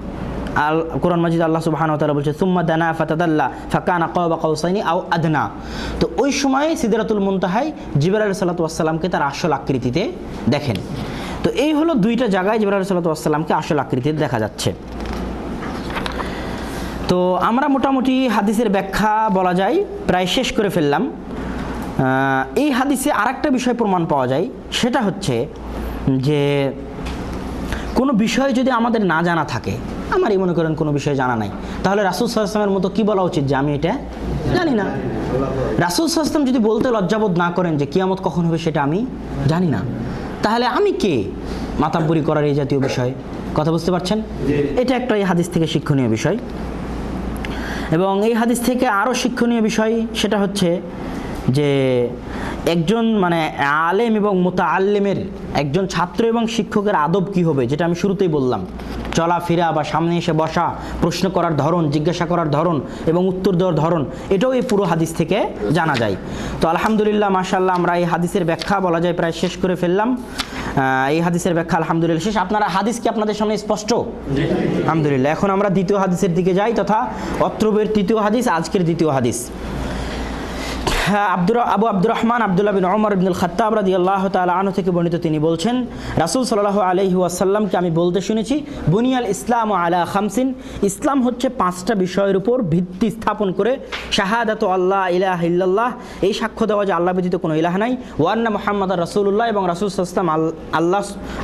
আল কোরআন মাজিদ আল্লাহ সুবহানাহু ওয়া তাআলা বলছে সুম্মা দানা ফাতাদাল্লা ফাকানা কাবা কাউসাইনি আও আদনা। তো ওই সময় সিদরাতুল মুনতাহায় জিবরাইল আলাইহিস সালাতু ওয়াস সালামকে তার আসল আকৃতিতে দেখেন। তো এই হলো 2টা জায়গায় জিবরাইল আলাইহিস সালাতু ওয়াস সালামকে আসল আকৃতিতে দেখা যাচ্ছে। তো আমরা মোটামুটি হাদিসের ব্যাখ্যা বলা যায় প্রায় শেষ করে ফেললাম। এই হাদিসে আরেকটা বিষয় প্রমাণ পাওয়া যায়, সেটা হচ্ছে যে কোনো বিষয় যদি আমাদের না জানা থাকে, আমারই মনে করেন কোনো বিষয় জানা নাই, তাহলে রাসূল সাল্লাল্লাহু আলাইহি ওয়াসাল্লামের মতো কি বলা উচিত যে আমি এটা জানি না। রাসূল সাল্লাল্লাহু আলাইহি ওয়াসাল্লাম যদি বলতে লজ্জাবোধ না করেন যে কিয়ামত কখন হবে সেটা আমি জানি না, তাহলে আমি কে মাতাব্বরি করার এই জাতীয় বিষয়? কথা বুঝতে পারছেন? এটা একটা এই হাদিস থেকে শিক্ষণীয় বিষয়। এবং এই হাদিস থেকে আরও শিক্ষণীয় বিষয় সেটা হচ্ছে যে একজন মানে আলেম এবং মুতাআল্লিমের, একজন ছাত্র এবং শিক্ষকের আদব কি হবে, যেটা আমি শুরুতেই বললাম, চলাফেরা বা সামনে এসে বসা, প্রশ্ন করার ধরন, জিজ্ঞাসা করার ধরন এবং উত্তর দেওয়ার ধরন, এটাও এই পুরো হাদিস থেকে জানা যায়। তো আলহামদুলিল্লাহ, মাশাআল্লাহ, আমরা এই হাদিসের ব্যাখ্যা বলা যায় প্রায় শেষ করে ফেললাম। এই হাদিসের ব্যাখ্যা আলহামদুলিল্লাহ শেষ। আপনারা হাদিস কি আপনাদের সামনে স্পষ্ট? আলহামদুলিল্লাহ। এখন আমরা দ্বিতীয় হাদিসের দিকে যাই, তথা অত্রবের তৃতীয় হাদিস, আজকের দ্বিতীয় হাদিস। আবু আব্দুর রহমান আব্দুল্লাহ বিন ওমর ইবনুল খাত্তাব রাদিয়াল্লাহু তাআলা আনহু থেকে বর্ণিত, তিনি বলছেন, রাসূল সাল্লাল্লাহু আলাইহি ওয়াসাল্লামকে আমি বলতে শুনেছি, বুনিয়াল ইসলামু আলা খামসিন, ইসলাম হচ্ছে 5টা বিষয়ের উপর ভিত্তি স্থাপন করে। শাহাদাতু আল্লাহ ইলাহা ইল্লাল্লাহ, এই সাক্ষ্য দেওয়া যে আল্লাহ ব্যতীত কোনো ইলাহ নাই, ওয়া আন্না মুহাম্মাদার রাসূলুল্লাহ, এবং রাসূল সাল্লাল্লাহু আলাইহি ওয়াসাল্লাম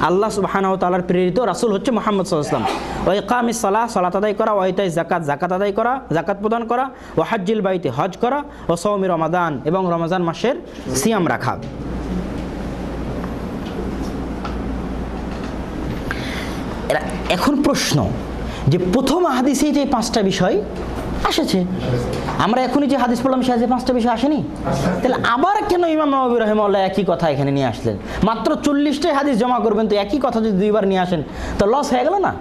আল্লাহ সুবহানাহু ওয়া তাআলার প্রেরিত রাসূল হচ্ছে মুহাম্মদ সাল্লাল্লাহু আলাইহি ওয়াসাল্লাম, ওয়া ইকামিস সালাহ, সালাত আদায় করা, ওয়া ইতাইজ যাকাত, যাকাত আদায় করা, যাকাত প্রদান করা, ওয়া হজ্জিল বাইতি, হজ করা, ওয়া সাওমি রমাদান, এবং রমজান মাসের সিয়াম রাখা। এখন প্রশ্ন যে প্রথম হাদিসে যে 5টা বিষয় এসেছে, আমরা এখনই যে হাদিস পড়লাম সে 5টা বিষয় আসেনি, তাহলে আবার কেন ইমাম নববী রাহিমাহুল্লাহ একই কথা এখানে নিয়ে আসলেন? মাত্র 40টাই হাদিস জমা করবেন, তো একই কথা যদি 2বার নিয়ে আসেন তো লস হয়ে গেল না?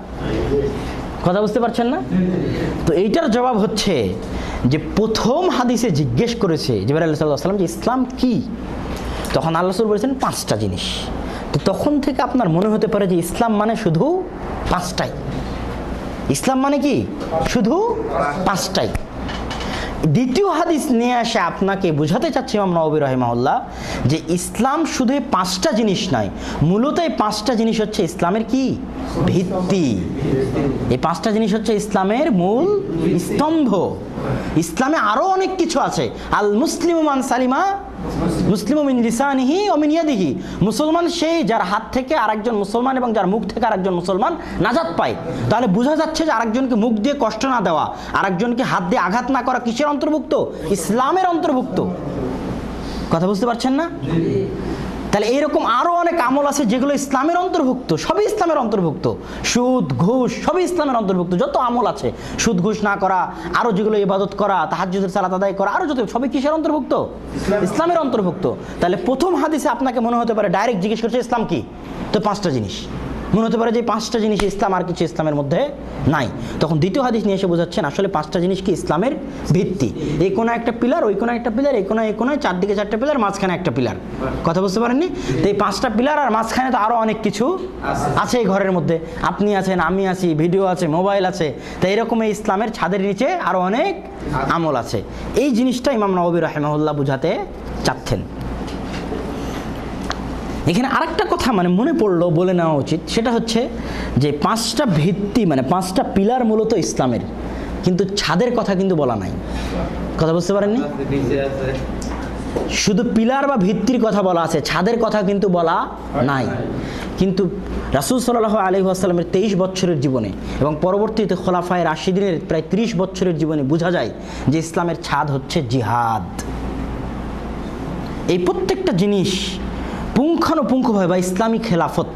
কথা বুঝতে পারছেন না? তো এইটার জবাব হচ্ছে যে প্রথম হাদিসে জিজ্ঞেস করেছে জিবরাইল আলাইহিস সালাম যে ইসলাম কি, তখন আল্লাহ রাসূল বলেছেন 5টা জিনিস। তো তখন থেকে আপনার মনে হতে পারে যে ইসলাম মানে শুধু 5টাই, ইসলাম মানে কি শুধু 5টাই। দ্বিতীয় হাদিস নিয়ে আসে আপনাকে বোঝাতে চাচ্ছে ইমাম নববী রাহিমাহুল্লাহ যে ইসলাম শুধু 5টা জিনিস নয়, মূলত এই 5টা জিনিস হচ্ছে ইসলামের কি ভিত্তি। এই 5টা জিনিস হচ্ছে ইসলামের মূল স্তম্ভ। ইসলামে আরো অনেক কিছু আছে। আল মুসলিমু মান সালিমা মুসলিমু মিন লিসানিহি ওয়া মিন ইয়াদিহি, মুসলমান সেই যার হাত থেকে আরেকজন মুসলমান এবং যার মুখ থেকে আরেকজন মুসলমান নাজাত পায়। তাহলে বোঝা যাচ্ছে যে আরেকজনকে মুখ দিয়ে কষ্ট না দেওয়া, আরেকজনকে হাত দিয়ে আঘাত না করা কিসের অন্তর্ভুক্ত? ইসলামের অন্তর্ভুক্ত। কথা বুঝতে পারছেন না? তাহলে এরকম আরো অনেক আমল আছে যেগুলো ইসলামের অন্তর্ভুক্ত, সবই ইসলামের অন্তর্ভুক্ত। সুদ, ঘুষ সবই ইসলামের অন্তর্ভুক্ত। যত আমল আছে, সুদ ঘুষ না করা, আরো যেগুলো ইবাদত করা, তাহাজ্জুদের সালাত আদায় করা, আরো যত, সবই কিসের অন্তর্ভুক্ত? ইসলামের অন্তর্ভুক্ত। তাহলে প্রথম হাদিসে আপনাকে মনে হতে পারে ডাইরেক্ট জিজ্ঞেস করছে ইসলাম কি, তো 5টা জিনিস মনে হতে পারে যে 5টা জিনিস ইসলাম, আর কিছু ইসলামের মধ্যে নাই। তখন দ্বিতীয় হাদিস নিয়ে এসে বোঝাচ্ছেন আসলে 5টা জিনিস কি ইসলামের ভিত্তি। এই কোনো একটা পিলার, ওই কোনো একটা পিলার, এই কোনায় 4দিকে 4টা পিলার, মাঝখানে একটা পিলার। কথা বুঝতে পারেননি? তো এই 5টা পিলার আর মাঝখানে তো আরো অনেক কিছু আছে এই ঘরের মধ্যে। আপনি আছেন, আমি আছি, ভিডিও আছে, মোবাইল আছে। তো এরকম এই ইসলামের ছাদের নিচে আরো অনেক আমল আছে। এই জিনিসটা ইমাম নববী রাহিমাহুল্লাহ বুঝাতে চাচ্ছেন। এখানে আরেকটা কথা মানে মনে পড়লো, বলে নেওয়া উচিত, সেটা হচ্ছে যে 5টা ভিত্তি মানে 5টা পিলার মূলত ইসলামের, কিন্তু ছাদের কথা কিন্তু বলা নাই। কথা বুঝতে পারেননি? শুধু পিলার বা ভিত্তির কথা বলা আছে, ছাদের কথা কিন্তু বলা নাই। কিন্তু রাসূল সাল্লাল্লাহু আলাইহি ওয়াসাল্লামের 23 বছরের জীবনে এবং পরবর্তীতে খোলাফায়ে রাশিদিনের প্রায় 30 বছরের জীবনে বোঝা যায় যে ইসলামের ছাদ হচ্ছে জিহাদ। এই প্রত্যেকটা জিনিস পুঙ্খানুপুঙ্খভাবে, বা ইসলামী খেলাফত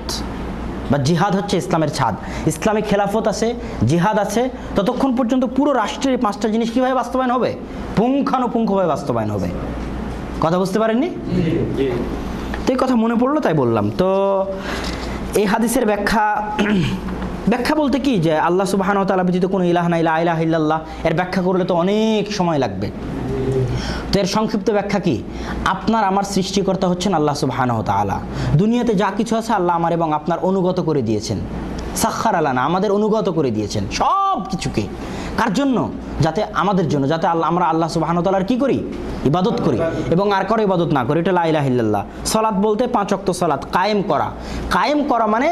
বা জিহাদ হচ্ছে ইসলামের ছাদ। ইসলামী খেলাফত আছে, জিহাদ আছে, ততক্ষণ পর্যন্ত পুরো রাষ্ট্রের 5টা জিনিস কীভাবে বাস্তবায়ন হবে? পুঙ্খানুপুঙ্খভাবে বাস্তবায়ন হবে। কথা বুঝতে পারেননি? তো এই কথা মনে পড়লো তাই বললাম। তো এই হাদিসের ব্যাখ্যা বলতে কি, যে আল্লাহ সুবহানাহু ওয়া তাআলা ব্যতীত কোনো ইলাহ নাই, লা ইলাহা ইল্লাল্লাহ, এর ব্যাখ্যা করলে তো অনেক সময় লাগবে। তো এর সংক্ষিপ্ত ব্যাখ্যা কি? আপনার আমার সৃষ্টিকর্তা হচ্ছেন আল্লাহ সুবহানাহু ওয়া তাআলা। দুনিয়াতে যা কিছু আছে আল্লাহ আমার এবং আপনার অনুগত করে দিয়েছেন। সাখার আলানা, আমাদের অনুগত করে দিয়েছেন সব কিছুকে। কার জন্য? যাতে আমাদের জন্য, যাতে আমরা আল্লাহ সুবহানাহু ওয়া তাআলার কি করি? ইবাদত করি, এবং আর কারো ইবাদত না করি। এটা লা ইলাহা ইল্লাল্লাহ। সালাত বলতে 5 ওয়াক্ত সালাত কায়েম করা মানে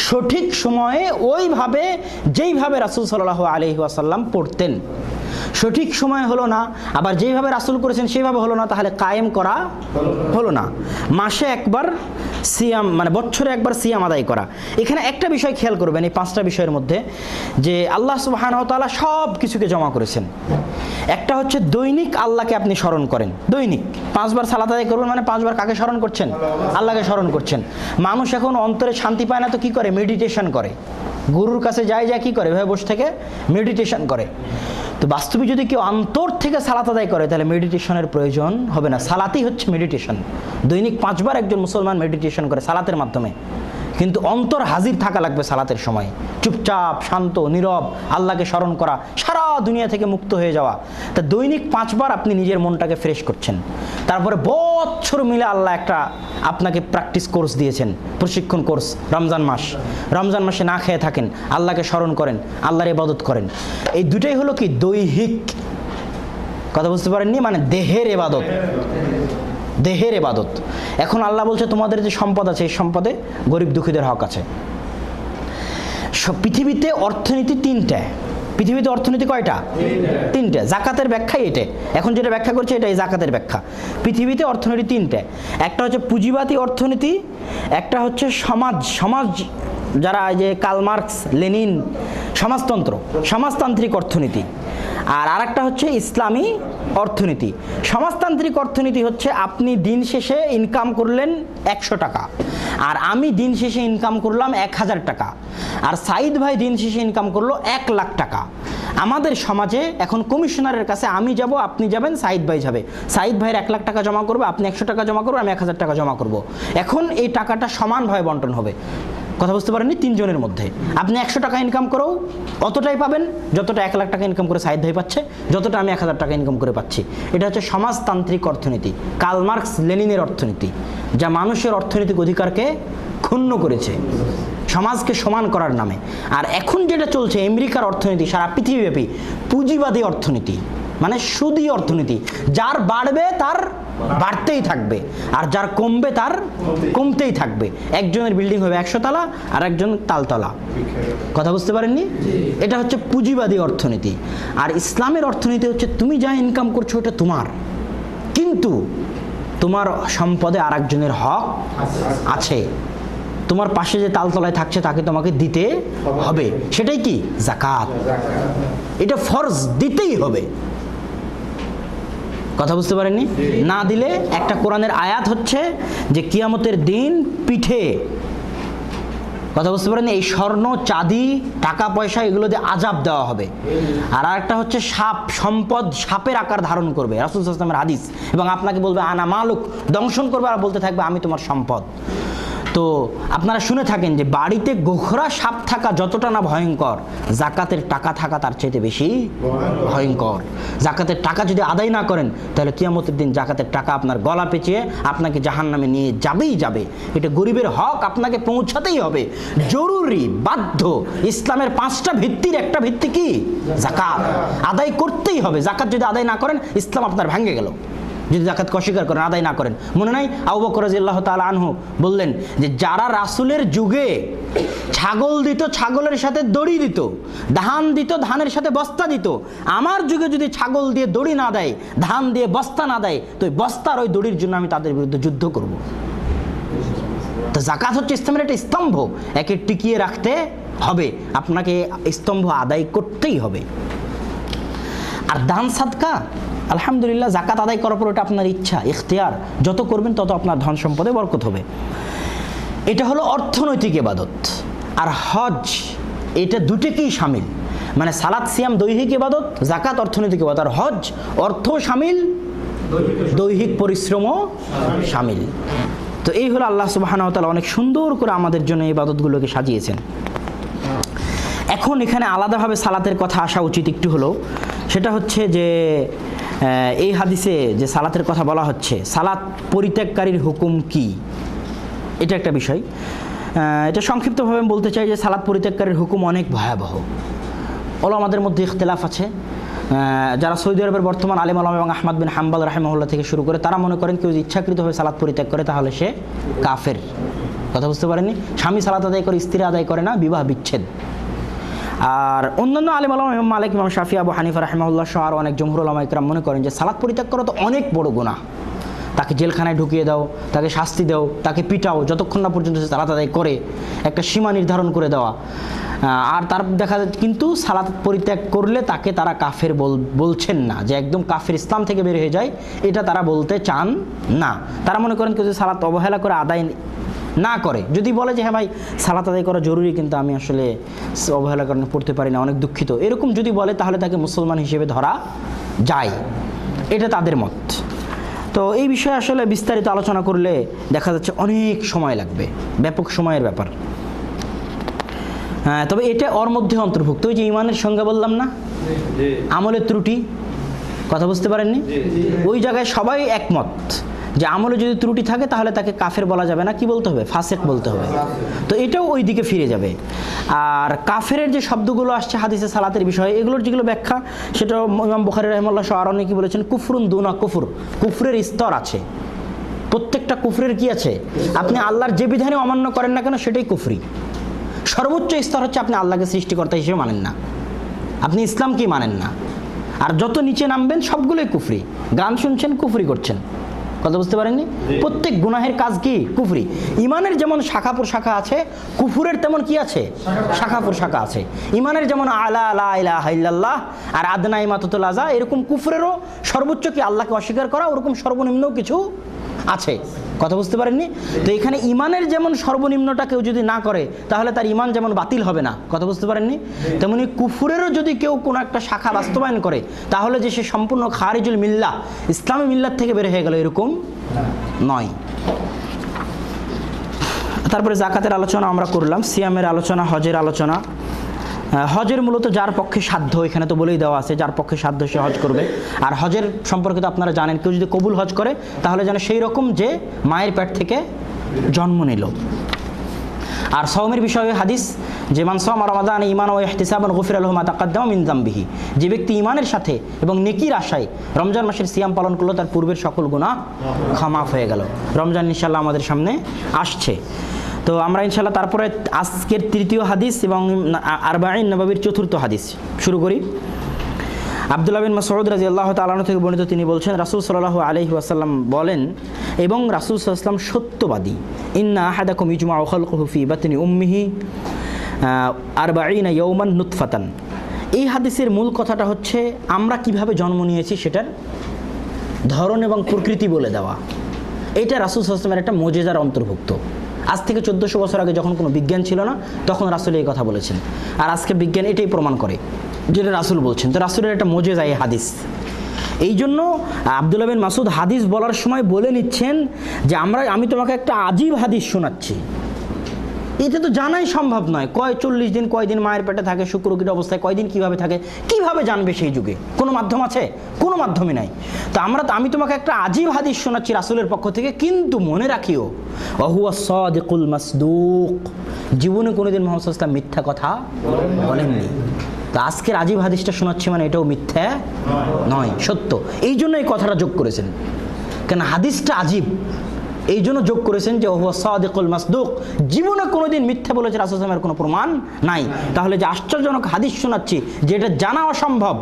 সঠিক সময়ে ওইভাবে যেইভাবে রাসূল সাল্লাল্লাহু আলাইহি ওয়াসাল্লাম পড়তেন। সঠিক সময় হলো না, আবার যেইভাবে রাসূল করেছেন সেইভাবে হলো না, তাহলে কায়েম করা হলো না। মাসে একবার সিয়াম, মানে বছরে একবার সিয়াম আদায় করা। এখানে একটা বিষয় খেয়াল করবেন এই 5টা বিষয়ের মধ্যে, যে আল্লাহ সুবহানাহু ওয়া তাআলা সব কিছুকে জমা করেছেন। একটা হচ্ছে দৈনিক আল্লাহকে আপনি স্মরণ করেন, দৈনিক 5 বার সালাত আদায় করবেন, মানে 5 বার কাকে স্মরণ করছেন? আল্লাহকে স্মরণ করছেন। মানুষ এখন অন্তরে শান্তি পায় না তো কি করে? মেডিটেশন করে। গুরুর কাছে যায় কি করে? এভাবে বসে থেকে মেডিটেশন করে। তো বাস্তবে যদি কেউ অন্তর থেকে সালাত আদায় করে তাহলে মেডিটেশনের প্রয়োজন হবে না। সালাতই হচ্ছে মেডিটেশন। দৈনিক 5 বার একজন মুসলমান মেডিটেশন করে সালাতের মাধ্যমে, কিন্তু অন্তর হাজির থাকা লাগবে সালাতের সময়, চুপচাপ শান্ত নীরব আল্লাহকে স্মরণ করা, সারা দুনিয়া থেকে মুক্ত হয়ে যাওয়া। তা দৈনিক 5 বার আপনি নিজের মনটাকে ফ্রেশ করছেন, তারপরে বছর মিলে আল্লাহ একটা আপনাকে প্র্যাকটিস কোর্স দিয়েছেন, প্রশিক্ষণ কোর্স। রমজান মাসে না খেয়ে থাকেন, আল্লাহকে স্মরণ করেন, আল্লাহর ইবাদত করেন। এই দুটাই হলো কি দৈহিক, কথা বুঝতে পারেননি, মানে দেহের ইবাদত। এখন আল্লাহ বলছে তোমাদের যে সম্পদ আছে এই সম্পদে গরিব দুঃখীদের হক আছে। পৃথিবীতে অর্থনীতি 3টা। পৃথিবীতে অর্থনীতি কয়টা? 3টা। জাকাতের ব্যাখ্যাই এটা, এখন যেটা ব্যাখ্যা করছে এটাই জাকাতের ব্যাখ্যা। পৃথিবীতে অর্থনীতি 3টা। একটা হচ্ছে পুঁজিবাদী অর্থনীতি, একটা হচ্ছে সমাজ যারা যে কার্ল মার্কস, লেনিন, সমাজতান্ত্রিক অর্থনীতি। আর আরেকটা হচ্ছে ইসলামী অর্থনীতি। সমাজতান্ত্রিক অর্থনীতি হচ্ছে আপনি দিন শেষে ইনকাম করলেন 100 টাকা, আর আমি দিন শেষে ইনকাম করলাম 1000 টাকা, আর সাইদ ভাই দিন শেষে ইনকাম করলো 1 লাখ টাকা। আমাদের সমাজে এখন কমিশনারের কাছে আমি যাব, আপনি যাবেন, সাইদ ভাই যাবে। সাইদ ভাইয়ের 1 লাখ টাকা জমা করবে, আপনি 100 টাকা জমা করবেন, আমি 1000 টাকা জমা করব। এখন এই টাকাটা সমানভাবে বন্টন হবে। কথা বুঝতে পারেননি? 3 জনের মধ্যে আপনি 100 টাকা ইনকাম করেও অতটাই পাবেন যতটা 1 লাখ টাকা ইনকাম করে সাইদ ভাই পাচ্ছে, যতটা আমি 1000 টাকা ইনকাম করে পাচ্ছি। এটা হচ্ছে সমাজতান্ত্রিক অর্থনীতি, কার্ল মার্কস লেনিনের অর্থনীতি, যা মানুষের অর্থনৈতিক অধিকারকে ক্ষুণ্ণ করেছে সমাজকে সমান করার নামে। আর এখন যেটা চলছে আমেরিকার অর্থনীতি, সারা পৃথিবীব্যাপী পুঁজিবাদী অর্থনীতি, মানে সুদী অর্থনীতি। যার বাড়বে তার বাড়তেই থাকবে, আর যার কমবে তার কমতেই থাকবে। একজনের বিল্ডিং হবে 100 তলা, আর একজন তালতলা। কথা বুঝতে পারেননি? এটা হচ্ছে পুঁজিবাদী অর্থনীতি। আর ইসলামের অর্থনীতি হচ্ছে তুমি যা ইনকাম করছো ওটা তোমার, কিন্তু তোমার সম্পদে আর একজনের হক আছে। তোমার পাশে যে তালতলায় থাকছে তাকে তোমাকে দিতে হবে। সেটাই কি? যাকাত। এটা ফরজ, দিতেই হবে। কথা বুঝতে পারেননি? না দিলে একটা কোরআনের আয়াত হচ্ছে যে কিয়ামতের দিন পিঠে, কথা বুঝতে পারেননি, এই স্বর্ণ চাঁদি টাকা পয়সা এগুলো দিয়ে আযাব দেওয়া হবে। আর আরেকটা হচ্ছে সম্পদ সাপের আকার ধারণ করবে, রাসূল সাল্লাল্লাহু আলাইহি ওয়াসাল্লামের হাদিস, এবং আপনাকে বলবে আনা মালুক, দংশন করবে আর বলতে থাকবে আমি তোমার সম্পদ। তো আপনারা শুনে থাকেন যে বাড়িতে গোখরা সাপ থাকা যতটা না ভয়ঙ্কর, জাকাতের টাকা থাকা তার চাইতে বেশি ভয়ঙ্কর। জাকাতের টাকা যদি আদায় না করেন তাহলে কিয়ামতের দিন জাকাতের টাকা আপনার গলা পেঁচিয়ে আপনাকে জাহান্নামে নিয়ে যাবে। এটা গরিবের হক, আপনাকে পৌঁছাতেই হবে, জরুরি, বাধ্য। ইসলামের 5টা ভিত্তির একটা ভিত্তি কি? জাকাত। আদায় করতেই হবে। জাকাত যদি আদায় না করেন ইসলাম আপনার ভেঙে গেল। যদি জাকাতকে অস্বীকার করেন, আদায় না করেন। মনে নাই আবু বকর রাদিয়াল্লাহু তাআলা আনহু বললেন যে যারা রাসূলের যুগে ছাগল দিত, ছাগলের সাথে দড়ি দিত, ধান দিত, ধানের সাথে বস্তা দিত, আমার যুগে যদি ছাগল দিয়ে দড়ি না দেয়, ধান দিয়ে বস্তা না দেয়, তো ওই বস্তার ওই দড়ির জন্য আমি তাদের বিরুদ্ধে যুদ্ধ করব। তো জাকাত হচ্ছে ইসলামের একটা স্তম্ভ, একে টিকিয়ে রাখতে হবে, আপনাকে স্তম্ভ আদায় করতেই হবে। আর দান সাদকা, আলহামদুলিল্লাহ, জাকাত আদায় করার পর ওটা আপনার ইচ্ছা, ইখতিয়ার, যত করবেন তত আপনার ধন সম্পদে বরকত হবে। এটা হলো অর্থনৈতিক ইবাদত। আর হজ, এটা দুটোকেই শামিল, মানে সালাত সিয়াম দৈহিক ইবাদত, জাকাত অর্থনৈতিক ইবাদত, আর হজ অর্থ শামিল, দৈহিক পরিশ্রমও শামিল। তো এই হলো আল্লাহ সুবহানাহু ওয়া তাআলা অনেক সুন্দর করে আমাদের জন্য এই ইবাদতগুলোকে সাজিয়েছেন। এখন এখানে আলাদাভাবে সালাতের কথা আসা উচিত একটু হলো, সেটা হচ্ছে যে এই হাদিসে যে সালাতের কথা বলা হচ্ছে, সালাত পরিত্যাগকারীর হুকুম কি, এটা একটা বিষয়। এটা সংক্ষিপ্তভাবে বলতে চাই যে সালাত পরিত্যাগকারীর হুকুম অনেক ভয়াবহ। ওলামাদের মধ্যে ইখতিলাফ আছে। যারা সৌদি আরবের বর্তমান আলেম ওলামা এবং আহমদ বিন হাম্বল রাহিমাহুল্লাহ থেকে শুরু করে, তারা মনে করেন কেউ যদি ইচ্ছাকৃতভাবে সালাত পরিত্যাগ করে তাহলে সে কাফের। কথা বুঝতে পারেননি? স্বামী সালাত আদায় করে, স্ত্রী আদায় করে না, বিবাহ বিচ্ছেদ। আর অন্যান্য আলেম ওলামা, ইমাম মালিক, ইমাম শাফি, আবু হানিফা রাহিমাহুল্লাহ সহ আর অনেক জমহুর ওলামা ইকরাম মনে করেন যে সালাত পরিত্যাগ করা তো অনেক বড় গুনাহ। তাকে জেলখানায় ঢুকিয়ে দাও, তাকে শাস্তি দাও, তাকে পিটাও, যতক্ষণ না পর্যন্ত সে সালাত আদায় করে, একটা সীমা নির্ধারণ করে দেওয়া। আর তার দেখা যায় কিন্তু সালাত পরিত্যাগ করলে তাকে তারা কাফের বলছেন না, যে একদম কাফের, ইসলাম থেকে বের হয়ে যায়, এটা তারা বলতে চান না। তারা মনে করেন কেউ যদি সালাত অবহেলা করে, আদায় না করে, যদি বলে যে হ্যাঁ ভাই সালাত আদায় করা জরুরি কিন্তু আমি আসলে অবহেলার কারণে পড়তে পারি না, অনেক দুঃখিত, এরকম যদি বলে তাহলে তাকে মুসলমান হিসেবে ধরা যায়, এটা তাদের মত। তো এই বিষয়ে আসলে বিস্তারিত আলোচনা করলে দেখা যাচ্ছে অনেক সময় লাগবে, ব্যাপক সময়ের ব্যাপার। হ্যাঁ, তবে এটা ওর মধ্যে অন্তর্ভুক্ত। ওই যে ইমানের সংজ্ঞা বললাম না, আমলের ত্রুটি, কথা বুঝতে পারেননি? ওই জায়গায় সবাই একমত যে আমলে যদি ত্রুটি থাকে তাহলে তাকে কাফের বলা যাবে না, কি বলতে হবে? ফাসেক বলতে হবে। তো এটাও ওই দিকে ফিরে যাবে। আর কাফের যে শব্দগুলো আসছে হাদিসে সালাতের বিষয়ে, এগুলোর যেগুলো ব্যাখ্যা, সেটা ইমাম বুখারী রাহিমাহুল্লাহ সহ আর অনেকে বলেছেন কুফরুন দুনা কুফর, কুফরের স্তর আছে। প্রত্যেকটা কুফরের কি আছে? আপনি আল্লাহর যে বিধানে অমান্য করেন না কেন সেটাই কুফরি। সর্বোচ্চ স্তর হচ্ছে আপনি আল্লাহকে সৃষ্টিকর্তা হিসেবে মানেন না, আপনি ইসলামকেই মানেন না। আর যত নিচে নামবেন সবগুলোই কুফরি। গান শুনছেন, কুফরি করছেন, কথা বুঝতে পারেননি? প্রত্যেক গুনাহের কাজ কি? কুফরি। ইমানের যেমন শাখা প্রশাখা আছে, কুফুরের তেমন কি আছে? শাখা প্রশাখা আছে। ইমানের যেমন আলা লা ইলাহা ইল্লাল্লাহ আর আদনা ইমাতাতুল আযা, এরকম কুফরেরও সর্বোচ্চ কি আল্লাহকে অস্বীকার করা, ওরকম সর্বনিম্নও কিছু আছে, কথা বুঝতে পারেননি? তো এখানে ইমানের যেমন সর্বনিম্নটা কেউ যদি না করে তাহলে তার ইমান যেমন বাতিল হবে না, কথা বুঝতে পারেননি? তেমনি কুফুরেরও যদি কেউ কোনো একটা শাখা বাস্তবায়ন করে তাহলে যে সে সম্পূর্ণ খারিজুল মিল্লাহ, ইসলামী মিল্লাত থেকে বের হয়ে গেল, এরকম নয়। তারপরে জাকাতের আলোচনা আমরা করলাম, সিয়ামের আলোচনা, হজের আলোচনা। হজের মূলত যার পক্ষে সাধ্য, এখানে তো বলেই দেওয়া আছে যার পক্ষে সাধ্য সে হজ করবে। আর হজের সম্পর্কে তো আপনারা জানেন, কেউ যদি কবুল হজ করে তাহলে যেন সেই রকম যে মায়ের পেট থেকে জন্ম নিল। আর সওমের বিষয়ে হাদিস, যে মান সামা রমাদান ঈমানান ওয়া ইহতিসাবান গুফিরা লাহু মা তাকাদ্দামা মিন যামবিহি, যে ব্যক্তি ঈমানের সাথে এবং নেকির আশায় রমজান মাসের সিয়াম পালন করলো তার পূর্বের সকল গুনাহ ক্ষমা হয়ে গেল। রমজান ইনশাআল্লাহ আমাদের সামনে আসছে। তো আমরা ইনশাআল্লাহ তারপরে আজকের তৃতীয় হাদিস এবং আরবাঈন নববীর চতুর্থ হাদিস শুরু করি। আব্দুল্লাহ বিন মাসউদ রাদিয়াল্লাহু তাআলা আনহু থেকে বর্ণিত, তিনি বলছেন রাসূল সাল্লাল্লাহু আলাইহি ওয়াসাল্লাম বলেন, এবং রাসূল সাল্লাল্লাহু আলাইহি ওয়াসাল্লাম সত্যবাদী, ইন্না আহাদাকুম ইজমাউ খালকুহু ফি বাতনি উম্মিহি 40 ইয়াওমান নুতফাতান। এই হাদিসের মূল কথাটা হচ্ছে আমরা কিভাবে জন্ম নিয়েছি সেটার ধরন এবং প্রকৃতি বলে দেওয়া। এটা রাসূল সাল্লাল্লাহু আলাইহি ওয়াসাল্লামের একটা মুজিজার অন্তর্ভুক্ত। আজ থেকে 1400 বছর আগে যখন কোনো বিজ্ঞান ছিল না তখন রাসূল এই কথা বলেছেন, আর আজকে বিজ্ঞান এটাই প্রমাণ করে যেটা রাসূল বলছেন। তো রাসূলের একটা মুজিজা এই হাদিস। এই জন্য আব্দুল্লাহ বিন মাসউদ হাদিস বলার সময় বলে নিচ্ছেন যে আমি তোমাকে একটা আজীব হাদিস শোনাচ্ছি, এটা তো জানাই সম্ভব নয়। 40 দিন কয়দিন মায়ের পেটে থাকে, শুক্রকীট অবস্থায় কয়দিন কিভাবে থাকে, কিভাবে জানবে সেই যুগে? কোনো মাধ্যম আছে? কোনো মাধ্যমই নাই। তো আমি তোমাকে একটা আজীব হাদিস শোনাচ্ছি রাসূলের পক্ষ থেকে, কিন্তু মনে রাখিও ওয়াহুয়া সাদিকুল মাসদুক, জীবনে কোনোদিন মুহাম্মদ সাল্লাল্লাহু আলাইহি ওয়াসাল্লাম মিথ্যা কথা বলেননি। তো আজকের আজীব হাদিসটা শোনাচ্ছি মানে এটাও মিথ্যা নয়, সত্য। এই জন্য এই কথাটা যোগ করেছেন, কেন হাদিসটা আজীব, এই জন্য যোগ করেছেন যে ওহুয়া সাদিকুল মাসদুক, জীবনে কোনোদিন মিথ্যা বলেছে রাসূল সাল্লাল্লাহু আলাইহি ওয়াসাল্লামের কোনো প্রমাণ নাই। তাহলে যে আশ্চর্যজনক হাদিস শোনাচ্ছি, যেটা জানা অসম্ভব,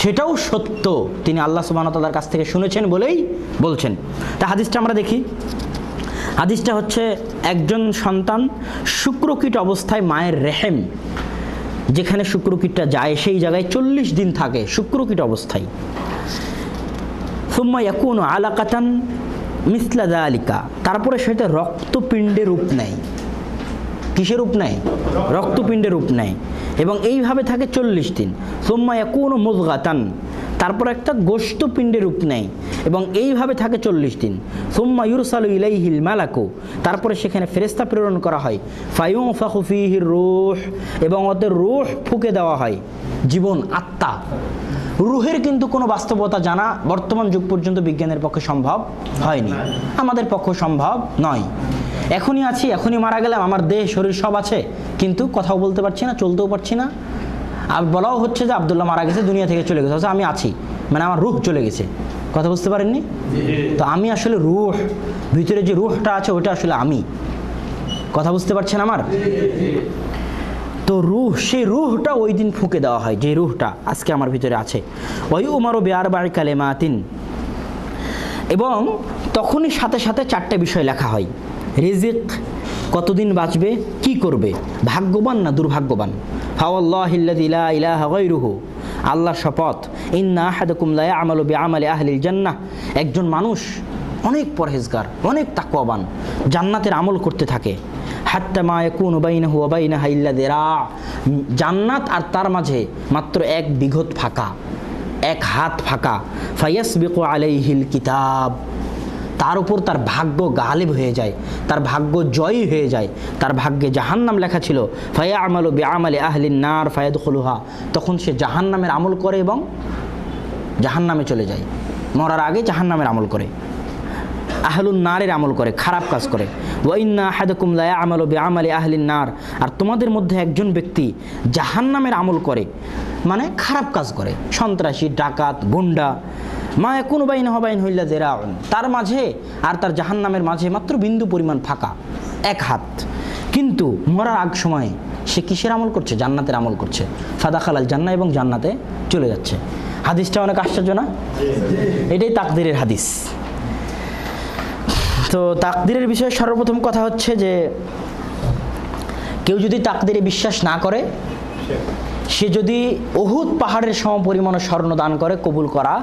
সেটাও সত্য, তিনি আল্লাহ সুবহানাহু ওয়া তাআলার কাছ থেকে শুনেছেন বলেই বলছেন। তা হাদিসটা আমরা দেখি। হাদিসটা হচ্ছে, একজন সন্তান শুক্রকীট অবস্থায় মায়ের রেহেম, যেখানে শুক্রকীটটা যায় সেই জায়গায় 40 দিন থাকে শুক্রকীট অবস্থায়। সুম্মা ইয়াকুনু আলাকাতান মিসলা যালিকা, তারপরে সেটা রক্তপিণ্ডের রূপ নেয়। কিসের রূপ নেয়? রক্তপিণ্ডের রূপ নেয়, এবং এইভাবে থাকে 40 দিন। সুম্মা ইয়াকুনু মুযগাতান, তারপর একটা গোশতপিণ্ডের রূপ নেয় এবং এইভাবে থাকে 40 দিন। সুম্মা ইউরসালু ইলাইহিল মালাকু, তারপরে সেখানে ফেরেশতা প্রেরণ করা হয়। ফায়ুনফাখু ফীহির রূহ, এবং ওদের রূহ ফুঁকে দেওয়া হয়, জীবন, আত্মা। রুহের কিন্তু কোনো বাস্তবতা জানা বর্তমান যুগ পর্যন্ত বিজ্ঞানের পক্ষে সম্ভব হয়নি, আমাদের পক্ষে সম্ভব নয়। এখনই আছি, এখনই মারা গেলাম, আমার দেহ শরীর সব আছে, কিন্তু কথাও বলতে পারছি না, চলতেও পারছি না। আর বলাও হচ্ছে যে আব্দুল্লাহ মারা গেছে, দুনিয়া থেকে চলে গেছে, আমি আছি, মানে আমার রুহ চলে গেছে। কথা বুঝতে পারেননি? তো আমি আসলে রুহ, ভিতরে যে রুহটা আছে ওটা আসলে আমি। কথা বুঝতে পারছেন আমার? তো রুহ, সেই রুহটা ওই দিন ফুঁকে দেওয়া হয়, যে রুহটা আজকে আমার ভিতরে আছে। ওই উমারু বিআরবা'i কালিমাতিন, এবং তখনই সাথে সাথে 4টে বিষয় লেখা হয়। রিজিক, কতদিন বাঁচবে, কি করবে, ভাগ্যবান না দুর্ভাগ্যবান। ফাওয়াল্লাহিল্লাযী লা ইলাহা গায়রুহু, আল্লাহর শপথ, ইন্না আহাদাকুম লা ইয়া'মালু বিআমালি আহলিল জান্নাহ, একজন মানুষ অনেক পরহেজগার, অনেক তাকওয়াবান, জান্নাতের আমল করতে থাকে। হাত্তা মা ইয়াকুনু বাইনাহু ওয়া বাইনাহা ইল্লা যিরা, জান্নাত আর তার মাঝে মাত্র 1 বিঘত ফাঁকা, 1 হাত ফাঁকা। ফায়াসবিকু আলাইহিল কিতাব, তার উপর তার ভাগ্য গালিব হয়ে যায়, তার ভাগ্য জয়ী হয়ে যায়। তার ভাগ্যে জাহান্নাম লেখা ছিল, ফায়ামালু বিআমালি আহলিন নার ফায়াদখুলুহা, তখন সে জাহান্নামের আমল করে এবং জাহান্নামে চলে যায়। মরার আগে জাহান্নামের আমল করে, আহলুন নারের আমল করে, খারাপ কাজ করে। ওয়া ইন্না আহাদাকুম লা ইয়ামালু বিআমালি আহলিন নার, আর তোমাদের মধ্যে একজন ব্যক্তি জাহান্নামের আমল করে, মানে খারাপ কাজ করে, সন্ত্রাসী, ডাকাত, গুন্ডা। মা ইয়াকুনু বাইনাহু ওয়া বাইনাহু ইল্লা যিরাউন, তার মাঝে আর তার জাহান্নামের মাঝে মাত্র বিন্দু পরিমাণ ফাঁকা, 1 হাত। কিন্তু মরার আগ সময়ে সে কিসের আমল করছে? জান্নাতের আমল করছে। ফাদাখালাল জান্নাহ, এবং জান্নাতে চলে যাচ্ছে। হাদিসটা অনেক আশ্চর্য না? এটাই তাকদীরের হাদিস। তো তাকদীরের বিষয়ে সর্বপ্রথম কথা হচ্ছে যে কেউ যদি তাকদীরে বিশ্বাস না করে, সে যদি উহুদ পাহাড়ের সমপরিমাণ স্বর্ণ দান করে, কবুল করা